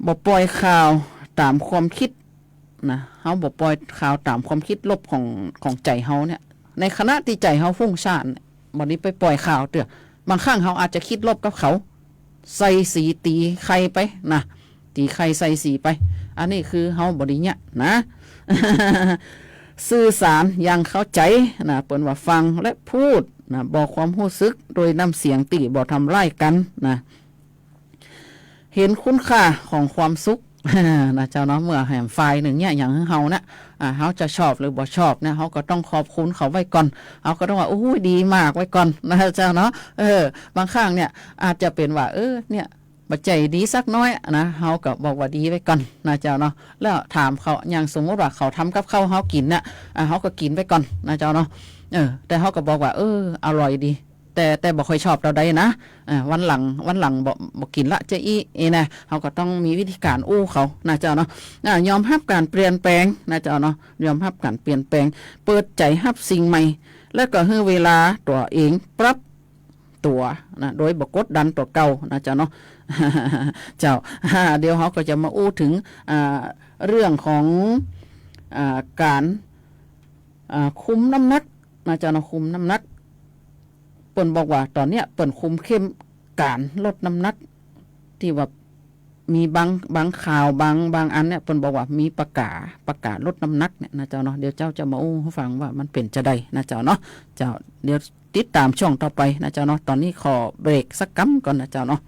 บ่ปล่อยข่าวตามความคิดนะเฮาบ่ปล่อยข่าวตามความคิดลบของใจเฮาเนี่ยในขณะที่ใจเฮาฟุ้งซ่านบัดนี้ไปปล่อยข่าวเด้อบางครั้งเฮาอาจจะคิดลบกับเขาใส่สีตีใครไปนะตีใครใส่สีไปอันนี้คือเฮาบ่ดีเนี่ยนะ สื่อสารอย่างเข้าใจนะเปิ้นว่าฟังและพูดนะบอกความรู้สึกโดยน้ำเสียงตีบ่ทำร้ายกันนะเห็นคุณค่าของความสุข นะเจ้าเนาะเมื่อแหมฝ่ายหนึ่งเนี่ยอย่างเฮานะเฮาจะชอบหรือบ่ชอบเนี่ยเฮาก็ต้องขอบคุณเขาไว้ก่อนเฮาก็ต้องว่าโอ้ยดีมากไว้ก่อนนะเจ้าเนาะบางครั้งเนี่ยอาจจะเป็นว่าเนี่ยบัใจดีสักน้อยนะเฮาก็บอกว่าดีไว้ก่อนนะเจ้าเนาะแล้วถามเขาอย่างสมมติว่าเขาทำกับข้าวเฮากินเนี่ยเฮาก็กินไปก่อนนะเจ้าเนาะแต่เฮาก็บอกว่าอร่อยดีแต่บ่ค่อยชอบเราได้นะวันหลังบ่กินละจะอีนะเฮาก็ต้องมีวิธีการอู้เขานะเจ้าเนาะยอมรับการเปลี่ยนแปลงนะเจ้าเนาะยอมรับการเปลี่ยนแปลงเปิดใจรับสิ่งใหม่แล้วก็ให้เวลาตัวเองปรับตัวนะโดยบ่กดดันตัวเก่านะเจ้าเนาะ เจ้าเดี๋ยวเฮาก็จะมาอู้ถึงเรื่องของการคุมน้ำหนักนะเจ้าเนาะคุมน้ำหนักเปิ้นบอกว่าตอนเนี้ยเปิ้นคุมเข้มการลดน้ำหนักที่ว่ามีบางข่าวบางอันเนี่ยเปิ้นบอกว่ามีประกาศลดน้ำหนักเนี่ยนะเจ้าเนาะเดี๋ยวเจ้าจะมาอู้ให้ฟังว่ามันเป็นจะได้นะเจ้าเนาะเจ้าเดี๋ยวติดตามช่วงต่อไปนะเจ้าเนาะตอนนี้ขอเบรกสักกั๊มก่อนนะเจ้าเนาะ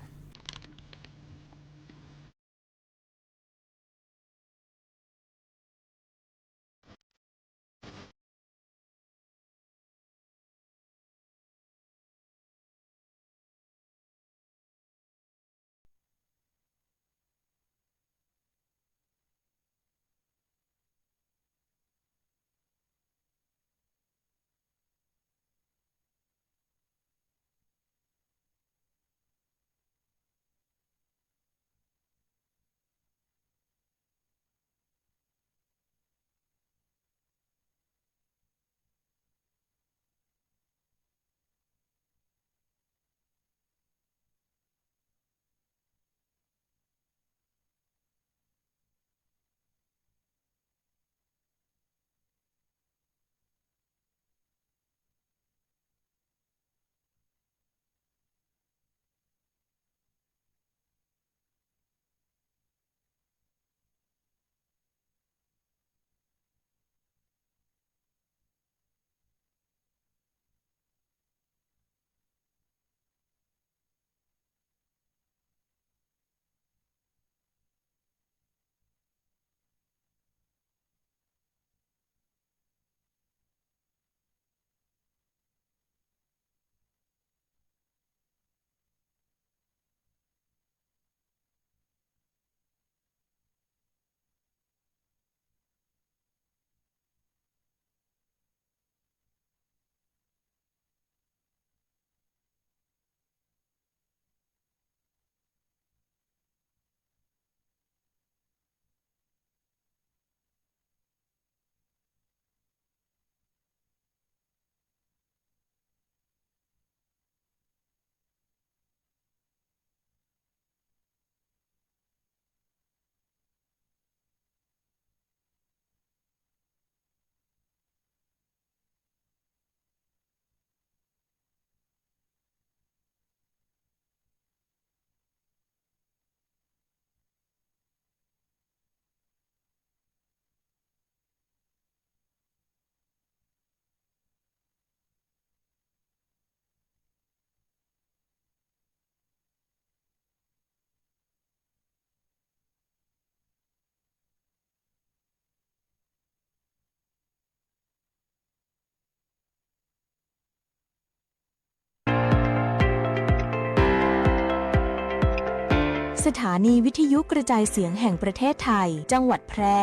สถานีวิทยุกระจายเสียงแห่งประเทศไทย จังหวัดแพร่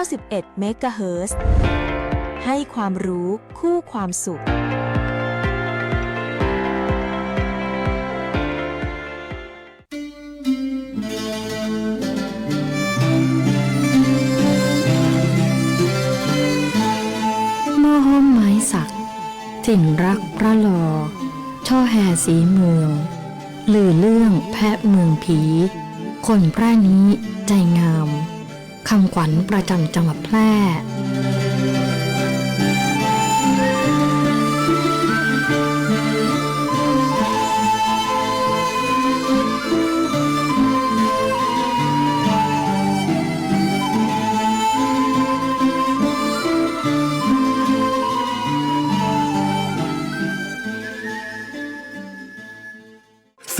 91 เมกะเฮิรตซ์ ให้ความรู้คู่ความสุขหม้อห้อมไม้สักถิ่นรักพระลอช่อแห่สีเมืองลือเรื่องแพะเมืองผีคนแพร่นี้ใจงามคำขวัญประจำจังหวัดแพร่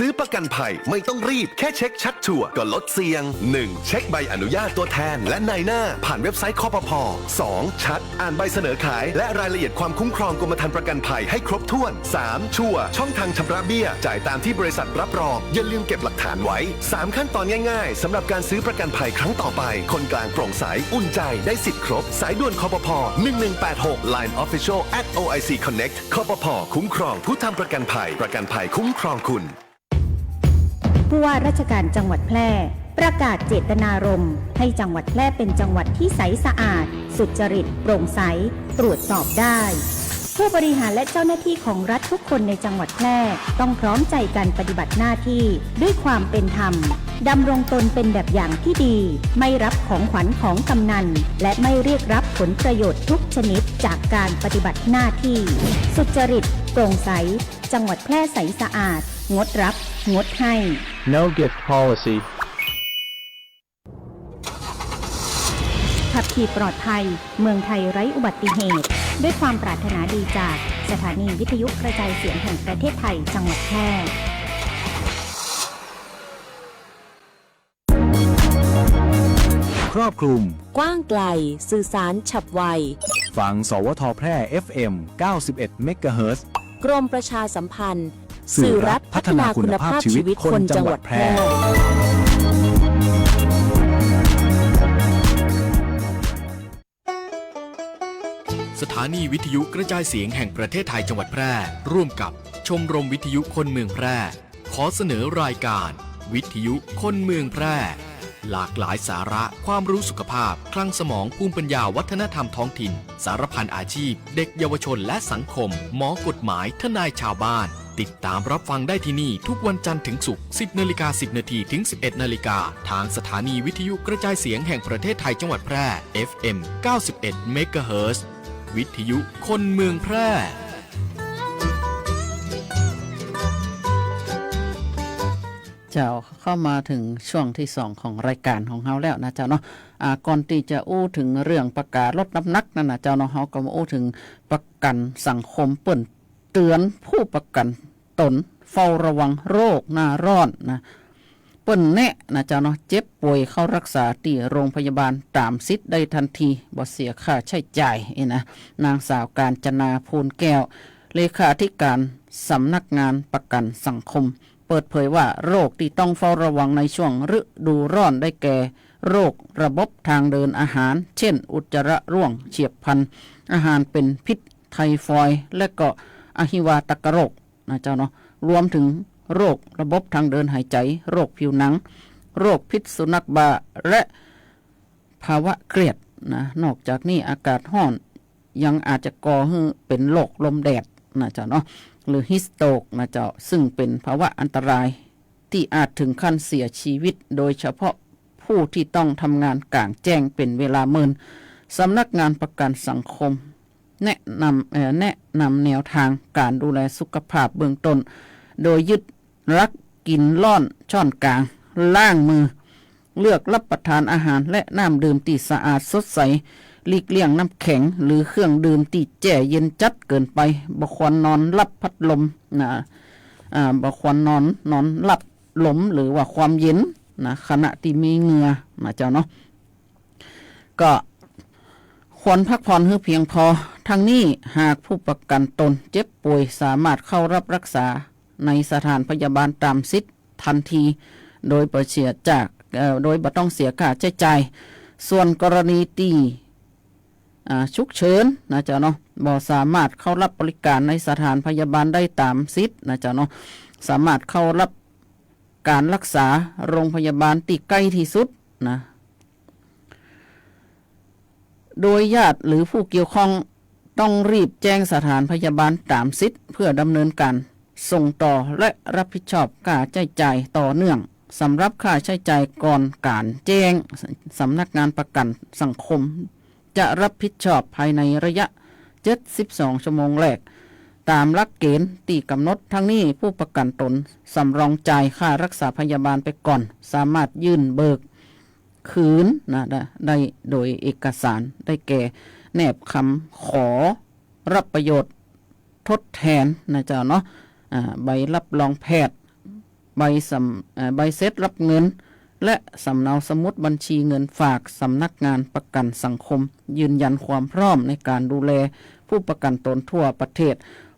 ซื้อประกันภัยไม่ต้องรีบแค่เช็คชัดชัวร์ก็ลดเสี่ยง 1. เช็คใบอนุญาตตัวแทนและนายหน้าผ่านเว็บไซต์คปภ. 2. ชัดอ่านใบเสนอขายและรายละเอียดความคุ้มครองกรมธรรม์ประกันภัยให้ครบถ้วน 3. ชัวร์ช่องทางชำระเบี้ยจ่ายตามที่บริษัทรับรองอย่าลืมเก็บหลักฐานไว้ 3 ขั้นตอนง่ายๆสำหรับการซื้อประกันภัยครั้งต่อไปคนกลางโปร่งใสอุ่นใจได้สิทธิ์ครบสายด่วนคปภ. 1186 Line Official @OIC Connect คปภ.คุ้มครองผู้ทำประกันภัยคุ้มครองคุณผู้ว่าราชการจังหวัดแพร่ประกาศเจตนารมณ์ให้จังหวัดแพร่เป็นจังหวัดที่ใสสะอาดสุจริตโปร่งใสตรวจสอบได้ผู้บริหารและเจ้าหน้าที่ของรัฐทุกคนในจังหวัดแพร่ต้องพร้อมใจกันปฏิบัติหน้าที่ด้วยความเป็นธรรมดำรงตนเป็นแบบอย่างที่ดีไม่รับของขวัญของกำนันและไม่เรียกรับผลประโยชน์ทุกชนิดจากการปฏิบัติหน้าที่สุจริตโปร่งใสจังหวัดแพร่ใสสะอาดงดรับงดให้ No gift policy ขับขี่ปลอดภัยเมืองไทยไร้อุบัติเหตุด้วยความปรารถนาดีจากสถานีวิทยุกระจายเสียงแห่งประเทศไทยจังหวัดแพร่ครอบคลุมกว้างไกลสื่อสารฉับไวฟังสวทแพร่ FM 91 เมกะเฮิรตซ์ กรมประชาสัมพันธ์สื่อรัฐพัฒนาคุณภาพชีวิตคนจังหวัดแพร่สถานีวิทยุกระจายเสียงแห่งประเทศไทยจังหวัดแพร่ร่วมกับชมรมวิทยุคนเมืองแพร่ขอเสนอรายการวิทยุคนเมืองแพร่หลากหลายสาระความรู้สุขภาพคลังสมองภูมิปัญญาวัฒนธรรมท้องถิ่นสารพันอาชีพเด็กเยาวชนและสังคมหมอกฎหมายทนายชาวบ้านติดตามรับฟังได้ที่นี่ทุกวันจันทร์ถึงศุกร์ 10:10 น.ถึง 11:00 น.ทางสถานีวิทยุกระจายเสียงแห่งประเทศไทยจังหวัดแพร่ FM 91 เมกะเฮิรตซ์ วิทยุคนเมืองแพร่เจ้าเข้ามาถึงช่วงที่2ของรายการของเฮาแล้วนะเจ้าเนาะก่อนที่จะอู้ถึงเรื่องประกาศลดน้ำหนักนั่นนะเจ้าเนาะเฮาก็มาอู้ถึงประกันสังคมเปิ่นเตือนผู้ประกันตนเฝ้าระวังโรคหน้าร้อนนะเปิ่นแนะนะเจ้าเนาะเจ็บป่วยเข้ารักษาที่โรงพยาบาลตามสิทธิ์ได้ทันทีบ่เสียค่าใช้จ่ายนะนางสาวกาญจนาพูนแก้วเลขาธิการสำนักงานประกันสังคมเปิดเผยว่าโรคที่ต้องเฝ้าระวังในช่วงฤดูร้อนได้แก่โรคระบบทางเดินอาหารเช่นอุจจาระร่วงเฉียบพลันอาหารเป็นพิษไทฟอยด์และก็อหิวาตกโรคนะเจ้าเนาะรวมถึงโรคระบบทางเดินหายใจโรคผิวหนังโรคพิษสุนัขบ้าและภาวะเครียดนะนอกจากนี้อากาศร้อนยังอาจจะก่อให้เป็นโรคลมแดดนะเจ้าเนาะหรือฮิสโตรกนะเจ้าซึ่งเป็นภาวะอันตรายที่อาจถึงขั้นเสียชีวิตโดยเฉพาะผู้ที่ต้องทำงานกลางแจ้งเป็นเวลาเมินสำนักงานประกันสังคมแนะนำแนวทางการดูแลสุขภาพเบื้องต้นโดยยึดรักกินล่อนช้อนกลางล้างมือเลือกรับประทานอาหารและน้ำดื่มที่สะอาดสดใสหลีกเลี่ยงน้ำแข็งหรือเครื่องดื่มที่แจ่เย็นจัดเกินไปบ่ควรนอนรับพัดลมนะบ่ควรนอนรับลมหรือว่าความเย็นนะขณะที่มีเหงื่อนะเจ้าเนาะก็ควรพักผ่อนให้เพียงพอทั้งนี้หากผู้ประกันตนเจ็บป่วยสามารถเข้ารับรักษาในสถานพยาบาลตามสิทธิ์ ทันทีโดยบ่เสียจากโดยบ่ต้องเสียค่าใช้จ่ายส่วนกรณีที่ฉุกเฉินนะเจ้าเนาะบ่สามารถเข้ารับบริการในสถานพยาบาลได้ตามสิทธิ์นะเจ้าเนาะสามารถเข้ารับการรักษาโรงพยาบาลที่ใกล้ที่สุดนะโดยญาติหรือผู้เกี่ยวข้องต้องรีบแจ้งสถานพยาบาลตามสิทธิ์เพื่อดำเนินการส่งต่อและรับผิดชอบค่าใช้จ่ายต่อเนื่องสำหรับค่าใช้จ่ายก่อนการแจ้งสำนักงานประกันสังคมจะรับผิดชอบภายในระยะ72 ชั่วโมงแรกตามหลักเกณฑ์ที่กำหนดทั้งนี้ผู้ประกันตนสำรองจ่ายค่ารักษาพยาบาลไปก่อนสามารถยื่นเบิกคืนนะได้โดยเอกสารได้แก่แนบคำขอรับประโยชน์ทดแทนนะเจ้าเนาะใบรับรองแพทย์ใบเสร็จรับเงินและสำเนาสมุดบัญชีเงินฝากสำนักงานประกันสังคมยืนยันความพร้อมในการดูแลผู้ประกันตนทั่วประเทศ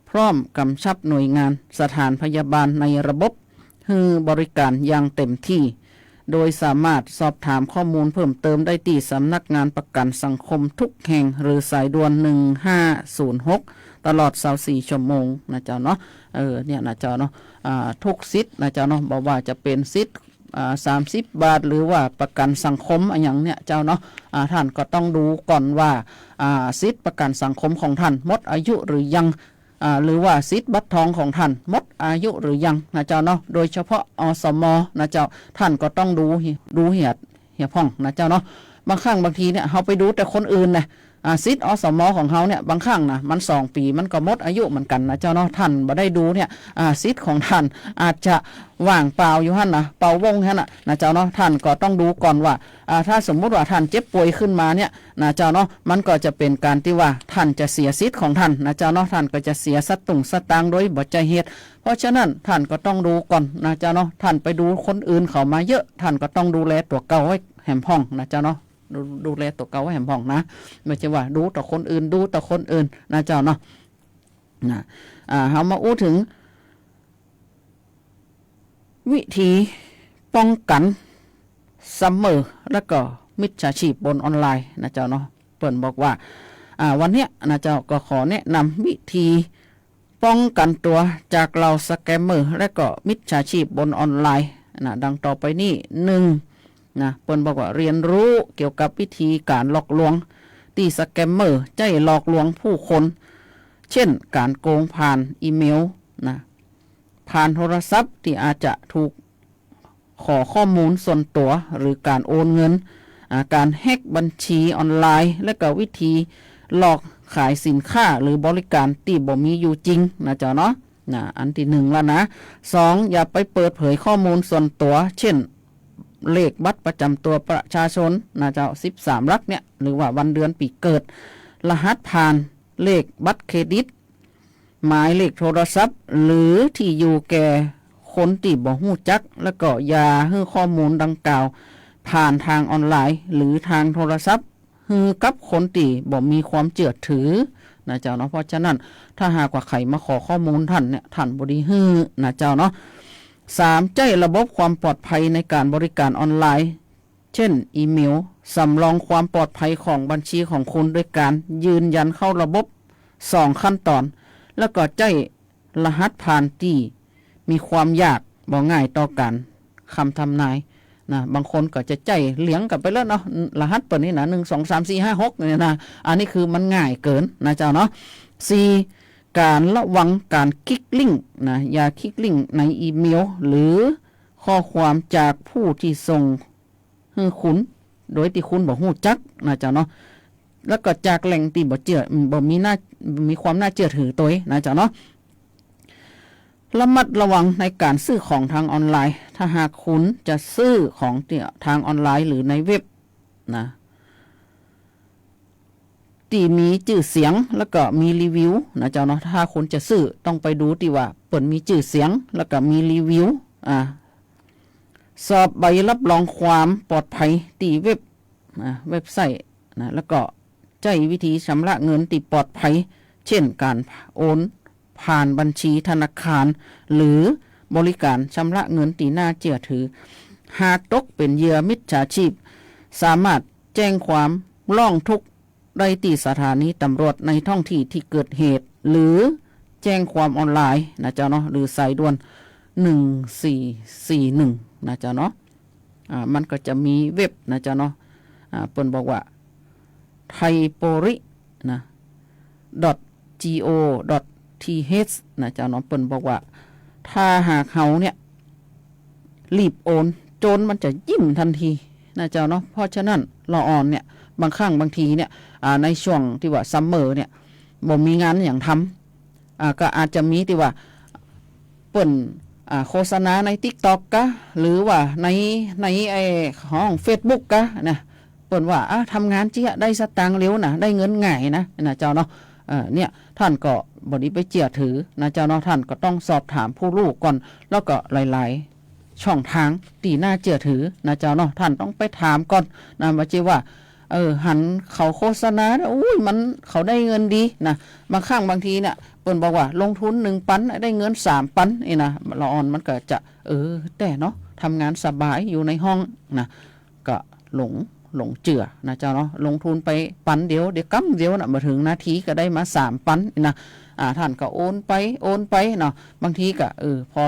พร้อมกำชับหน่วยงานสถานพยาบาลในระบบให้บริการอย่างเต็มที่โดยสามารถสอบถามข้อมูลเพิ่มเติมได้ที่สำนักงานประกันสังคมทุกแห่งหรือสายด่วน1506ตลอด24 ชั่วโมงนะเจ้าเนาะเนี่ยนะเจ้าเนาะทุกสิทธิ์นะเจ้าเนาะบอกว่าจะเป็นสิทธิ์30 บาทหรือว่าประกันสังคมอย่างเนี่ยเจ้าเนาะท่านก็ต้องดูก่อนว่าสิทธิ์ประกันสังคมของท่านหมดอายุหรือยังหรือว่าสิทธิ์บัตรทองของท่านหมดอายุหรือยังนะเจ้าเนาะโดยเฉพาะอสมนะเจ้าท่านก็ต้องดูเหียพ่องนะเจ้าเนาะบางครั้งบางทีเนี่ยเขาไปดูแต่คนอื่นนะสิทธิ์อสมของเขาเนี่ยบางครั้งนะมัน2 ปีมันก็หมดอายุเหมือนกันนะเจ้าเนาะท่านบ่ได้ดูเนี่ยสิทธิ์ของท่านอาจจะว่างเปล่าอยู่หั่นนะเป่าวงหั่นนะเจ้าเนาะท่านก็ต้องดูก่อนว่าถ้าสมมุติว่าท่านเจ็บป่วยขึ้นมาเนี่ยนะเจ้าเนาะมันก็จะเป็นการที่ว่าท่านจะเสียสิทธิ์ของท่านนะเจ้าเนาะท่านก็จะเสียสตุ้งสตางค์โดยบ่ใจเหตุเพราะฉะนั้นท่านก็ต้องดูก่อนนะเจ้าเนาะท่านไปดูคนอื่นเขามาเยอะท่านก็ต้องดูแลตัวเก่าไว้แหมพ่องนะเจ้าเนาะดูแลตัวเก่าไว้แหมพ่องนะไม่ใช่ว่าดูต่อคนอื่นดูต่อคนอื่นนะเจ้าเนาะเรามาอู้ถึงวิธีป้องกันซัมเมอร์แล้วก็มิจฉาชีพบนออนไลน์นะเจ้าเนาะเปิ่นบอกว่าวันนี้นะเจ้าก็ขอแนะนำวิธีป้องกันตัวจากเหล่าสแกมเมอร์และก็มิจฉาชีพบนออนไลน์นะดังต่อไปนี้1นะเปิ่นบอกว่าเรียนรู้เกี่ยวกับวิธีการหลอกลวงที่สแกมเมอร์ใจหลอกลวงผู้คนเช่นการโกงผ่านอีเมลนะผ่านโทรศัพท์ที่อาจจะถูกขอข้อมูลส่วนตัวหรือการโอนเงินการแฮกบัญชีออนไลน์และก็วิธีหลอกขายสินค้าหรือบริการที่บ่มีอยู่จริงนะเจ้าเนาะอันที่1แล้วนะ2อย่าไปเปิดเผยข้อมูลส่วนตัวเช่นเลขบัตรประจำตัวประชาชนนะเจ้า13 หลักเนี่ยหรือว่าวันเดือนปีเกิดรหัสผ่านเลขบัตรเครดิตหมายเลขโทรศัพท์หรือที่อยู่แก่คนที่บ่ฮู้จักแล้วก็อย่าให้ข้อมูลดังกล่าวผ่านทางออนไลน์หรือทางโทรศัพท์ให้กับคนที่บ่มีความเชื่อถือนะเจ้าเนาะเพราะฉะนั้นถ้าหากว่าใครมาขอข้อมูลท่านเนี่ยท่านบ่ได้ฮื้อนะเจ้าเนาะ3ใจระบบความปลอดภัยในการบริการออนไลน์เช่นอีเมลสำรองความปลอดภัยของบัญชีของคุณด้วยการยืนยันเข้าระบบ2 ขั้นตอนแล้วก็ใจรหัสผ่านที่มีความยากบ่ง่ายต่อการคำทำนายนะบางคนก็จะใจเหลียงกันไปแล้วเนาะรหัสเปิดนี่นะ1 2 3 4 5 6เนี่ยนะอันนี้คือมันง่ายเกินนะเจ้าเนาะ4การระวังการคลิกลิงก์นะอย่าคลิกลิงก์ในอีเมลหรือข้อความจากผู้ที่ส่งให้คุณโดยที่คุณบ่ฮู้จักนะเจ้าเนาะแล้วก็จากแหล่งที่บ่มีความน่าเชื่อถือตัวนะเจ้าเนาะระมัดระวังในการซื้อของทางออนไลน์ถ้าหากคุณจะซื้อของทางออนไลน์หรือในเว็บนะที่มีชื่อเสียงแล้วก็มีรีวิวนะเจ้าเนาะถ้าคุณจะซื้อต้องไปดูที่ว่าเปิดมีชื่อเสียงแล้วก็มีรีวิวสอบใบรับรองความปลอดภัยที่เว็บไซต์นะแล้วก็ใช้วิธีชำระเงินที่ปลอดภัยเช่นการโอนผ่านบัญชีธนาคารหรือ บริการชำระเงินตีหน้าเชื่อถือหากตกเป็นเหยื่อมิจฉาชีพสามารถแจ้งความร้องทุกข์ได้ที่สถานีตำรวจในท้องที่ที่เกิดเหตุหรือแจ้งความออนไลน์นะเจ้าเนาะหรือสายด่วน1441นะเจ้าเนาะมันก็จะมีเว็บนะเจ้าเนาะเปิ้นบอกว่า thaipori นะ .go.th นะเจ้าเนาะเปิ้นบอกว่าถ้าหากเฮาเนี่ยรีบโอนโจรมันจะยิ้มทันทีนะเจ้าเนาะเพราะฉะนั้นละอ่อนเนี่ยบางครั้งบางทีเนี่ยในช่วงที่ว่าซัมเมอร์เนี่ยบ่มีงานอย่างทำก็อาจจะมีที่ว่าเปิ้นโฆษณาใน TikTok กะหรือว่าในไอ้ของ Facebook กะนะเปิ้นว่าทำงานจิได้สตางค์เร็วนะได้เงินง่ายนะเจ้าเนาะเนี่ยท่านก็บ่ได้ไปเชื่อถือนะเจ้าเนาะท่านก็ต้องสอบถามผู้รู้ก่อนแล้วก็หลายๆช่องทางที่น่าเชื่อถือนะเจ้าเนาะท่านต้องไปถามก่อนนะว่าจิว่าหันเขาโฆษณาอุ้ยมันเขาได้เงินดีนะบางครั้งบางทีเนี่ยเปิ้นบอกว่าลงทุน1 ปันได้เงิน3 ปันนี่นะละอ่อนมันก็จะแต่เนาะทำงานสบายอยู่ในห้องนะก็หลงเจือนะเจ้าเนาะลงทุนไปปันเดียวกำเดียวนะมาถึงนาทีก็ได้มา3 ปันนะท่านก็โอนไปเนาะบางทีก็พอ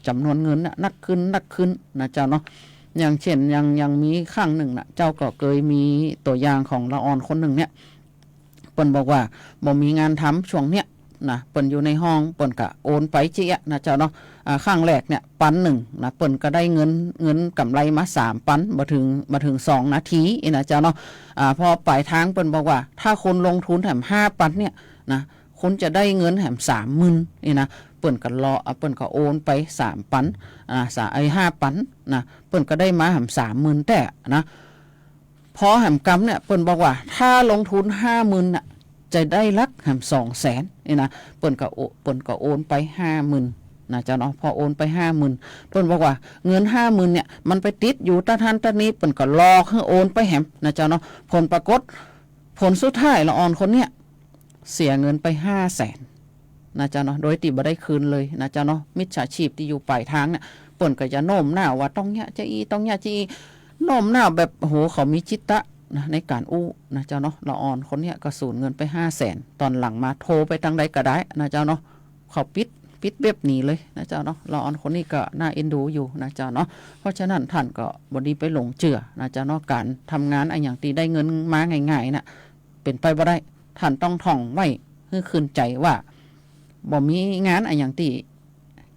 จำนวนเงินนักขึ้นนะเจ้าเนาะอย่างเช่นยังมีครั้งหนึ่งนะเจ้าก็เคยมีตัวอย่างของละอ่อนคนหนึ่งเนี่ยเปิ้นบอกว่าบ่มีงานทำช่วงเนี้ยนะเปิ้นอยู่ในห้องเปิ้นก็โอนไปเจี๊ยนะเจ้าเนาะครั้งแรกเนี่ยปัน1นะเปิ้นก็ได้เงินกำไรมา3 ปันมาถึง2 นาทีนะเจ้าเนาะพอปลายทางเปิ้นบอกว่าถ้าคนลงทุนแถม5 ปันเนี่ยนะคุณจะได้เงินแถม30,000นี่นะเปิ้นก็เปิ้นก็โอนไป3 ปัน5 ปันนะเปิ้นก็ได้มาแถม30,000แต่นะพอแถมกำเนี่ยเปิ้นบอกว่าถ้าลงทุน50,000น่ะจะได้ลักแถม200,000นี่นะเปิ้นก็โอนไป50,000นะเจ้าเนาะพอโอนไป50,000เปิ้นบอกว่าเงิน50,000เนี่ยมันไปติดอยู่ตะทันตะนี้เปิ้นก็รอให้โอนไปแหมนะเจ้าเนาะผลปรากฏผลสุดท้ายละอ่อนคนเนี้ยเสียเงินไป500,000นะเจ้าเนาะโดยที่บ่ได้คืนเลยนะเจ้าเนาะมิจฉาชีพที่อยู่ปลายทางเนี่ยเปิ้นก็จะโน้มน้าวว่าต้องเนี่ยจะต้องเนี่ยจะโน้มน้าวแบบโหเขามีจิตตะนะในการอู้นะเจ้าเนาะละอ่อนคนเนี้ยก็สูญเงินไป500,000ตอนหลังมาโทรไปทางใดก็ได้นะเจ้าเนาะเขาปิดเว็บหนีเลยนะเจ้าเนาะละอ่อนคนนี้ก็น่าเอ็นดูอยู่นะเจ้าเนาะเพราะฉะนั้นท่านก็บ่ดีไปหลงเชื่อนะเจ้าเนาะการทำงานอย่างที่ได้เงินมาง่ายๆน่ะเป็นไปบ่ได้ท่านต้องท่องไว้ให้คืนใจว่าบ่มีงานอย่างที่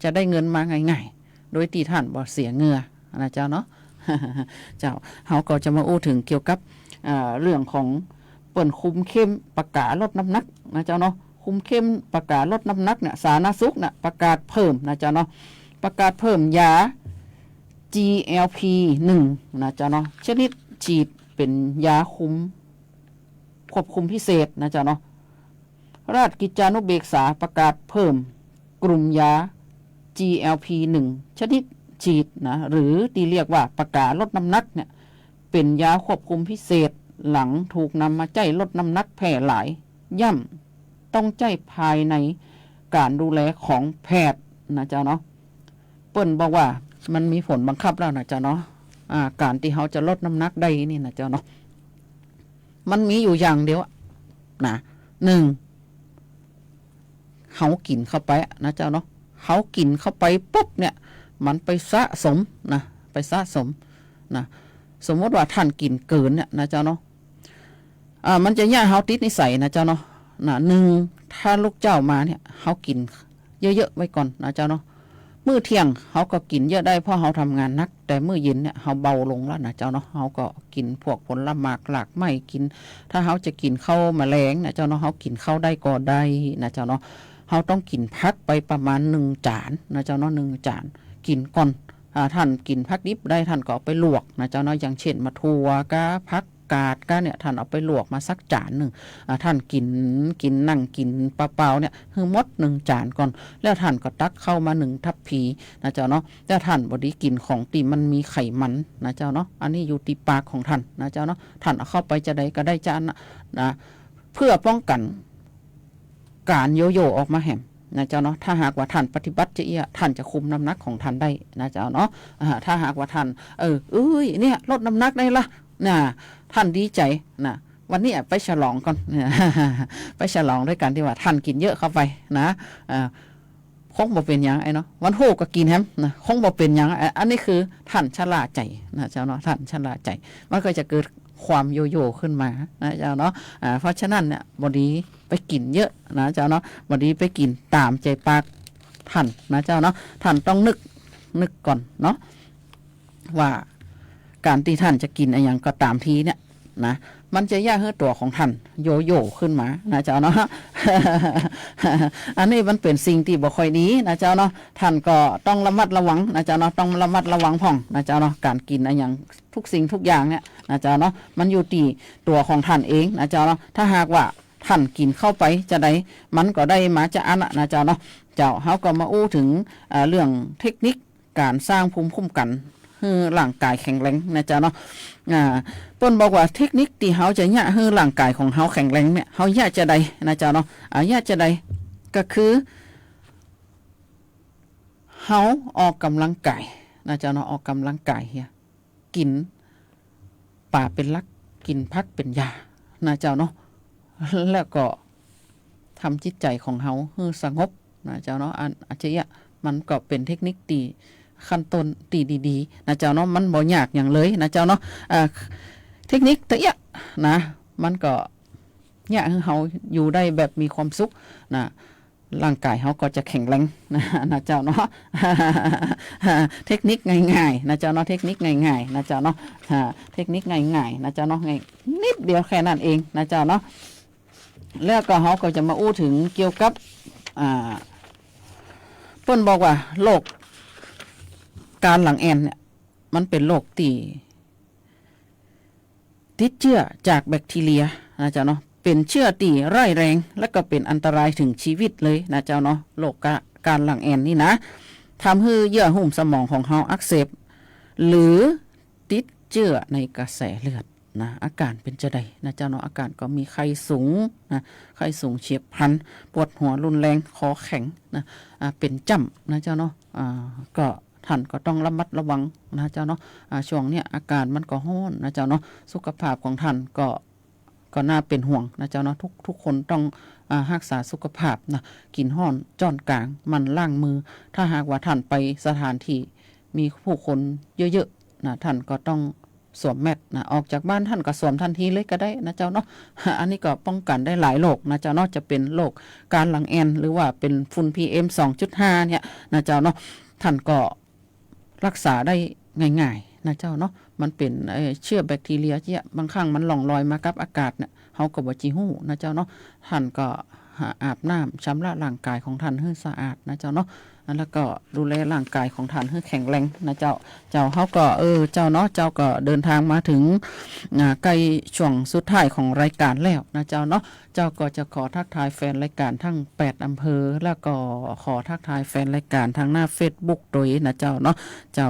จะได้เงินมาง่ายๆโดยที่ท่านบ่เสียเหงื่อนะเจ้าเนาะ เจ้าเฮาก็จะมาอู้ถึงเกี่ยวกับเรื่องของเปิ้นคุมเข้มประกาศลดน้ำหนักนะเจ้าเนาะคุมเข้มประกาศลดน้ำหนักเนี่ยสาธารณสุขเนี่ยประกาศเพิ่มนะเจ้าเนาะประกาศเพิ่มยา GLP-1 นะเจ้าเนาะชนิดฉีดเป็นยาควบคุมพิเศษนะเจ้าเนาะราชกิจจานุเบกษาประกาศเพิ่มกลุ่มยา GLP-1 ชนิดฉีดนะหรือที่เรียกว่าประกาศลดน้ำหนักเนี่ยเป็นยาควบคุมพิเศษหลังถูกนำมาใช้ลดน้ำหนักแพร่หลายย่ำต้องใช้ภายในการดูแลของแพทย์นะเจ้าเนาะเปิ้นบอกว่ามันมีผลบังคับแล้วนะเจ้าเนาะการที่เขาจะลดน้ำหนักได้นี่นะเจ้าเนาะมันมีอยู่อย่างเดียวนะ1เขากินเข้าไปนะเจ้าเนาะเขากินเข้าไปปุ๊บเนี่ยมันไปสะสมนะสมมติว่าท่านกินเกินเนี่ยนะเจ้าเนาะมันจะย่าเฮาติดนิสัยนะเจ้าเนาะถ้าลูกเจ้ามาเนี่ยเฮากินเยอะๆไว้ก่อนนะเจ้าเนาะมื้อเที่ยงเฮาก็กินเยอะได้เพราะเฮาทำงานนักแต่มื้อเย็นเนี่ยเฮาเบาลงแล้วนะเจ้าเนาะเฮาก็กินพวกผลไม้หลากไม้กินถ้าเฮาจะกินข้าวแมลงนะเจ้าเนาะเฮากินข้าวได้ก็ได้นะเจ้าเนาะเฮาต้องกินผักไปประมาณ1 จานนะเจ้าเนาะ1 จานกินก่อนท่านกินผักดิบได้ท่านก็เอาไปลวกนะเจ้าเนาะอย่างเช่นมะทั่วกะผักกาดกะเนี่ยท่านเอาไปลวกมาสักจานหนึ่งท่านกินนั่งกินเปล่าๆเนี่ยคือหมด1 จานก่อนแล้วท่านก็ตักเข้ามา1 ทัพพีนะเจ้าเนาะแล้วท่านบ่ได้กินของตีมันมีไขมันนะเจ้าเนาะอันนี้อยู่ที่ปากของท่านนะเจ้าเนาะท่านเอาเข้าไปจะได้ก็ได้จานนะเพื่อป้องกันการโยโย่ออกมาแหม นะเจ้าเนาะถ้าหากว่าท่านปฏิบัติจะท่านจะคุมน้ำหนักของท่านได้นะเจ้าเนาะถ้าหากว่าท่านเนี่ยลดน้ำหนักได้ละนะท่านดีใจนะวันนี้ไปฉลองก่อน ไปฉลองด้วยกันที่ว่าท่านกินเยอะเข้าไปนะคงบ่เป็นหยังไอ้เนาะวันโหก็กินแฮมนะคงบ่เป็นหยังอันนี้คือท่านชะล่าใจนะเจ้าเนาะท่านชะล่าใจมันก็จะเกิดความโยโย่ขึ้นมานะเจ้าเนาะเพราะฉะนั้นเนี่ยบดีไปกินเยอะนะเจ้าเนาะบดีไปกินตามใจปากท่านนะเจ้าเนาะท่านต้องนึกก่อนเนาะว่าการที่ท่านจะกินอะไรอย่างก็ตามทีเนี่ยนะมันจะย่าให้ตัวของท่านโยโย่ขึ้นมานะเจ้าเนาะ อันนี้มันเป็นสิ่งที่บ่ค่อยดีนะเจ้าเนาะท่านก็ต้องระมัดระวังนะเจ้าเนาะต้องระมัดระวังพ่องนะเจ้าเนาะการกินอะไรอย่างทุกสิ่งทุกอย่างเนี่ยนะเจ้าเนาะมันอยู่ที่ตัวของท่านเองนะเจ้าเนาะถ้าหากว่าท่านกินเข้าไปจะได้มันก็ได้มาจะอันนะเจ้าเนาะเจ้าเฮาก็มาอู้ถึงเรื่องเทคนิคการสร้างภูมิคุ้มกันให้ร่างกายแข็งแรงนะเจ้าเนาะเปิ้นบอกว่าเทคนิคที่เฮาจะเนี่ยให้ร่างกายของเฮาแข็งแรงเนี่ยเฮาอยากจะได้นะเจ้าเนาะอยากจะได้ก็คือเฮาออกกำลังกายนะเจ้าเนาะออกกำลังกายเฮียกินป่าเป็นหลักกินพักเป็นยานะเจ้าเนาะแล้วก็ทำจิตใจของเฮาให้สงบนะเจ้าเนาะอาจจะมันก็เป็นเทคนิคตีขั้นต้นตีดีๆนะเจ้าเนาะมันบ่ยากอย่างเลยนะเจ้าเนาะเทคนิคตะเอียนะมันก็เนี่ยให้เฮาอยู่ได้แบบมีความสุขนะร่างกายเฮาก็จะแข็งแรงนะเจ้าเนาะ เทคนิคง่ายๆนะเจ้าเนาะเทคนิคง่ายๆนะเจ้าเนาะเทคนิคง่ายๆนะเจ้าเนาะง่ายนิดเดียวแค่นั้นเองนะเจ้าเนาะแล้วก็เฮาก็จะมาอู้ถึงเกี่ยวกับเพิ่นบอกว่าโรคการหลังแอนเนี่ยมันเป็นโรคที่ติดเชื้อจากแบคทีเรียนะเจ้าเนาะเป็นเชื้อที่ร้ายแรงและก็เป็นอันตรายถึงชีวิตเลยนะเจ้าเนาะโรคการหลังแอนนี่นะทำให้เยื่อหุ้มสมองของเฮาอักเสบหรือติดเชื้อในกระแสเลือดนะอาการเป็นจะใดนะเจ้าเนาะอาการก็มีไข้สูงนะไข้สูงเฉียบพลันปวดหัวรุนแรงคอแข็งนะเป็นจ้ำนะเจ้าเนาะก็ท่านก็ต้องระมัดระวังนะเจ้าเนาะช่วงเนี้ยอาการมันก็ร้อนนะเจ้าเนาะสุขภาพของท่านก็น่าเป็นห่วงนะเจ้าเนาะทุกคนต้องรักษาสุขภาพนะกินห้อนจ้อนกลางมันล้างมือถ้าหากว่าท่านไปสถานที่มีผู้คนเยอะๆนะท่านก็ต้องสวมแมสนะออกจากบ้านท่านก็สวมทันทีเลยก็ได้นะเจ้าเนาะ อันนี้ก็ป้องกันได้หลายโรคนะเจ้าเนาะจะเป็นโรคการหลังแอนหรือว่าเป็นฝุ่น PM 2.5 เนี่ยนะเจ้าเนาะท่านก็รักษาได้ง่ายๆนะเจ้าเนาะมันเป็นเชื้อแบคทีเรียที่บางครั้งมันหล่องลอยมากับอากาศเนี่ยเฮาก็บ่จิฮู้นะเจ้าเนาะท่านก็อาบน้ำชำระร่างกายของท่านให้สะอาดนะเจ้าเนาะแล้วก็ดูแลร่างกายของท่านให้แข็งแรงนะเจ้าเฮาก็เจ้าเนาะเจ้าก็เดินทางมาถึงใกล้ช่วงสุดท้ายของรายการแล้วนะเจ้าเนาะเจ้าก็จะขอทักทายแฟนรายการทั้ง8อำเภอแล้วก็ขอทักทายแฟนรายการทางหน้า Facebook โดยนะเจ้าเนาะเจ้า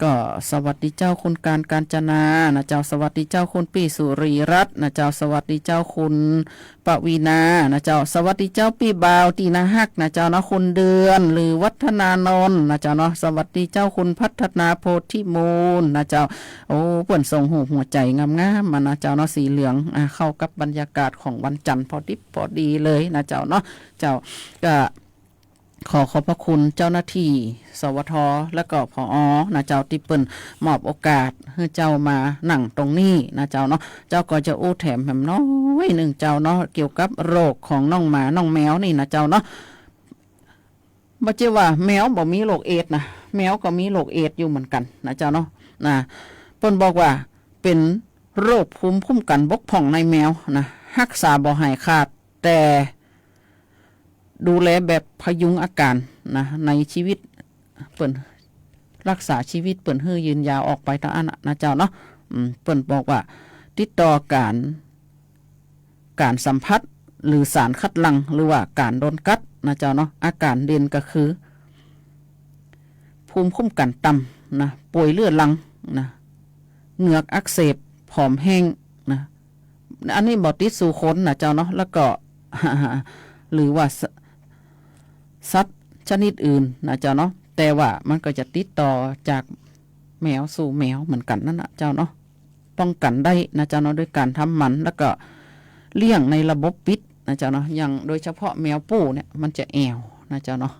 ก็สวัสดีเจ้าคุณกาญจนานะเจ้าสวัสดีเจ้าคุณปีสุรีรัตน์นะเจ้าสวัสดีเจ้าคุณปวีนานะเจ้าสวัสดีเจ้าปีบาวตีนาฮักนะเจ้าเนาะคุณเดือนหรือวัฒนานนท์นะเจ้าเนาะสวัสดีเจ้าคุณพัฒนาโพธิมูลนะเจ้าโอ้เปิ้นส่งหูหัวใจงามๆมานะเจ้าเนาะสีเหลืองเข้ากับบรรยากาศของวันจันทร์พอดีเลยนะเจ้าเนาะเจ้าก็ขอบพระคุณเจ้าหน้าที่สวทและก็ผอ.นะเจ้าที่เปิ้นมอบโอกาสให้เจ้ามานั่งตรงนี้นะเจ้าเนาะเจ้าก็จะอู้แถมแหมน้อยหนึ่งเจ้าเนาะเกี่ยวกับโรคของน้องหมาน้องแมวนี่นะเจ้าเนาะบ่ใช่ว่าแมวบ่มีโรคเอดส์นะแมวก็มีโรคเอดส์อยู่เหมือนกันนะเจ้าเนาะเปิ้นบอกว่าเป็นโรคภูมิคุ้มกันบกพร่องในแมวนะรักษาบ่หายขาดแต่ดูแลแบบพยุงอาการนะในชีวิตเปิ้นรักษาชีวิตเปิ้นให้ยืนยาวออกไปทางอันนะเจ้าเนาะเปิ้นบอกว่าติดต่อการสัมผัสหรือสารคัดหลั่งหรือว่าการโดนกัดนะเจ้าเนาะอาการเด่นก็คือภูมิคุ้มกันต่ำนะป่วยเลือดลังนะเหงือกอักเสบผอมแห้งนะอันนี้บ่ติดสู่คนนะเจ้าเนาะแล้วก็ หรือว่า สัตว์ชนิดอื่นนะเจ้าเนาะแต่ว่ามันก็จะติดต่อจากแมวสู่แมวเหมือนกันนั่นนะเจ้าเนาะป้องกันได้นะเจ้าเนาะด้วยการทำหมันแล้วก็เลี้ยงในระบบปิดนะเจ้าเนาะอย่างโดยเฉพาะแมวปูเนี่ยมันจะแอวนะเจ้าเนาะ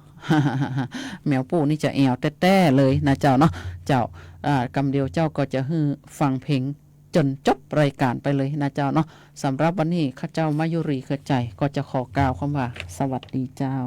แมวปูนี่จะแอวแต้ๆเลยนะเจ้าเนาะเจ้ากำเดียวเจ้าก็จะฟังเพลงจนจบรายการไปเลยนะเจ้าเนาะสำหรับวันนี้ข้าเจ้ามายุรีเครือใจก็จะขอกล่าวคำว่าสวัสดีเจ้า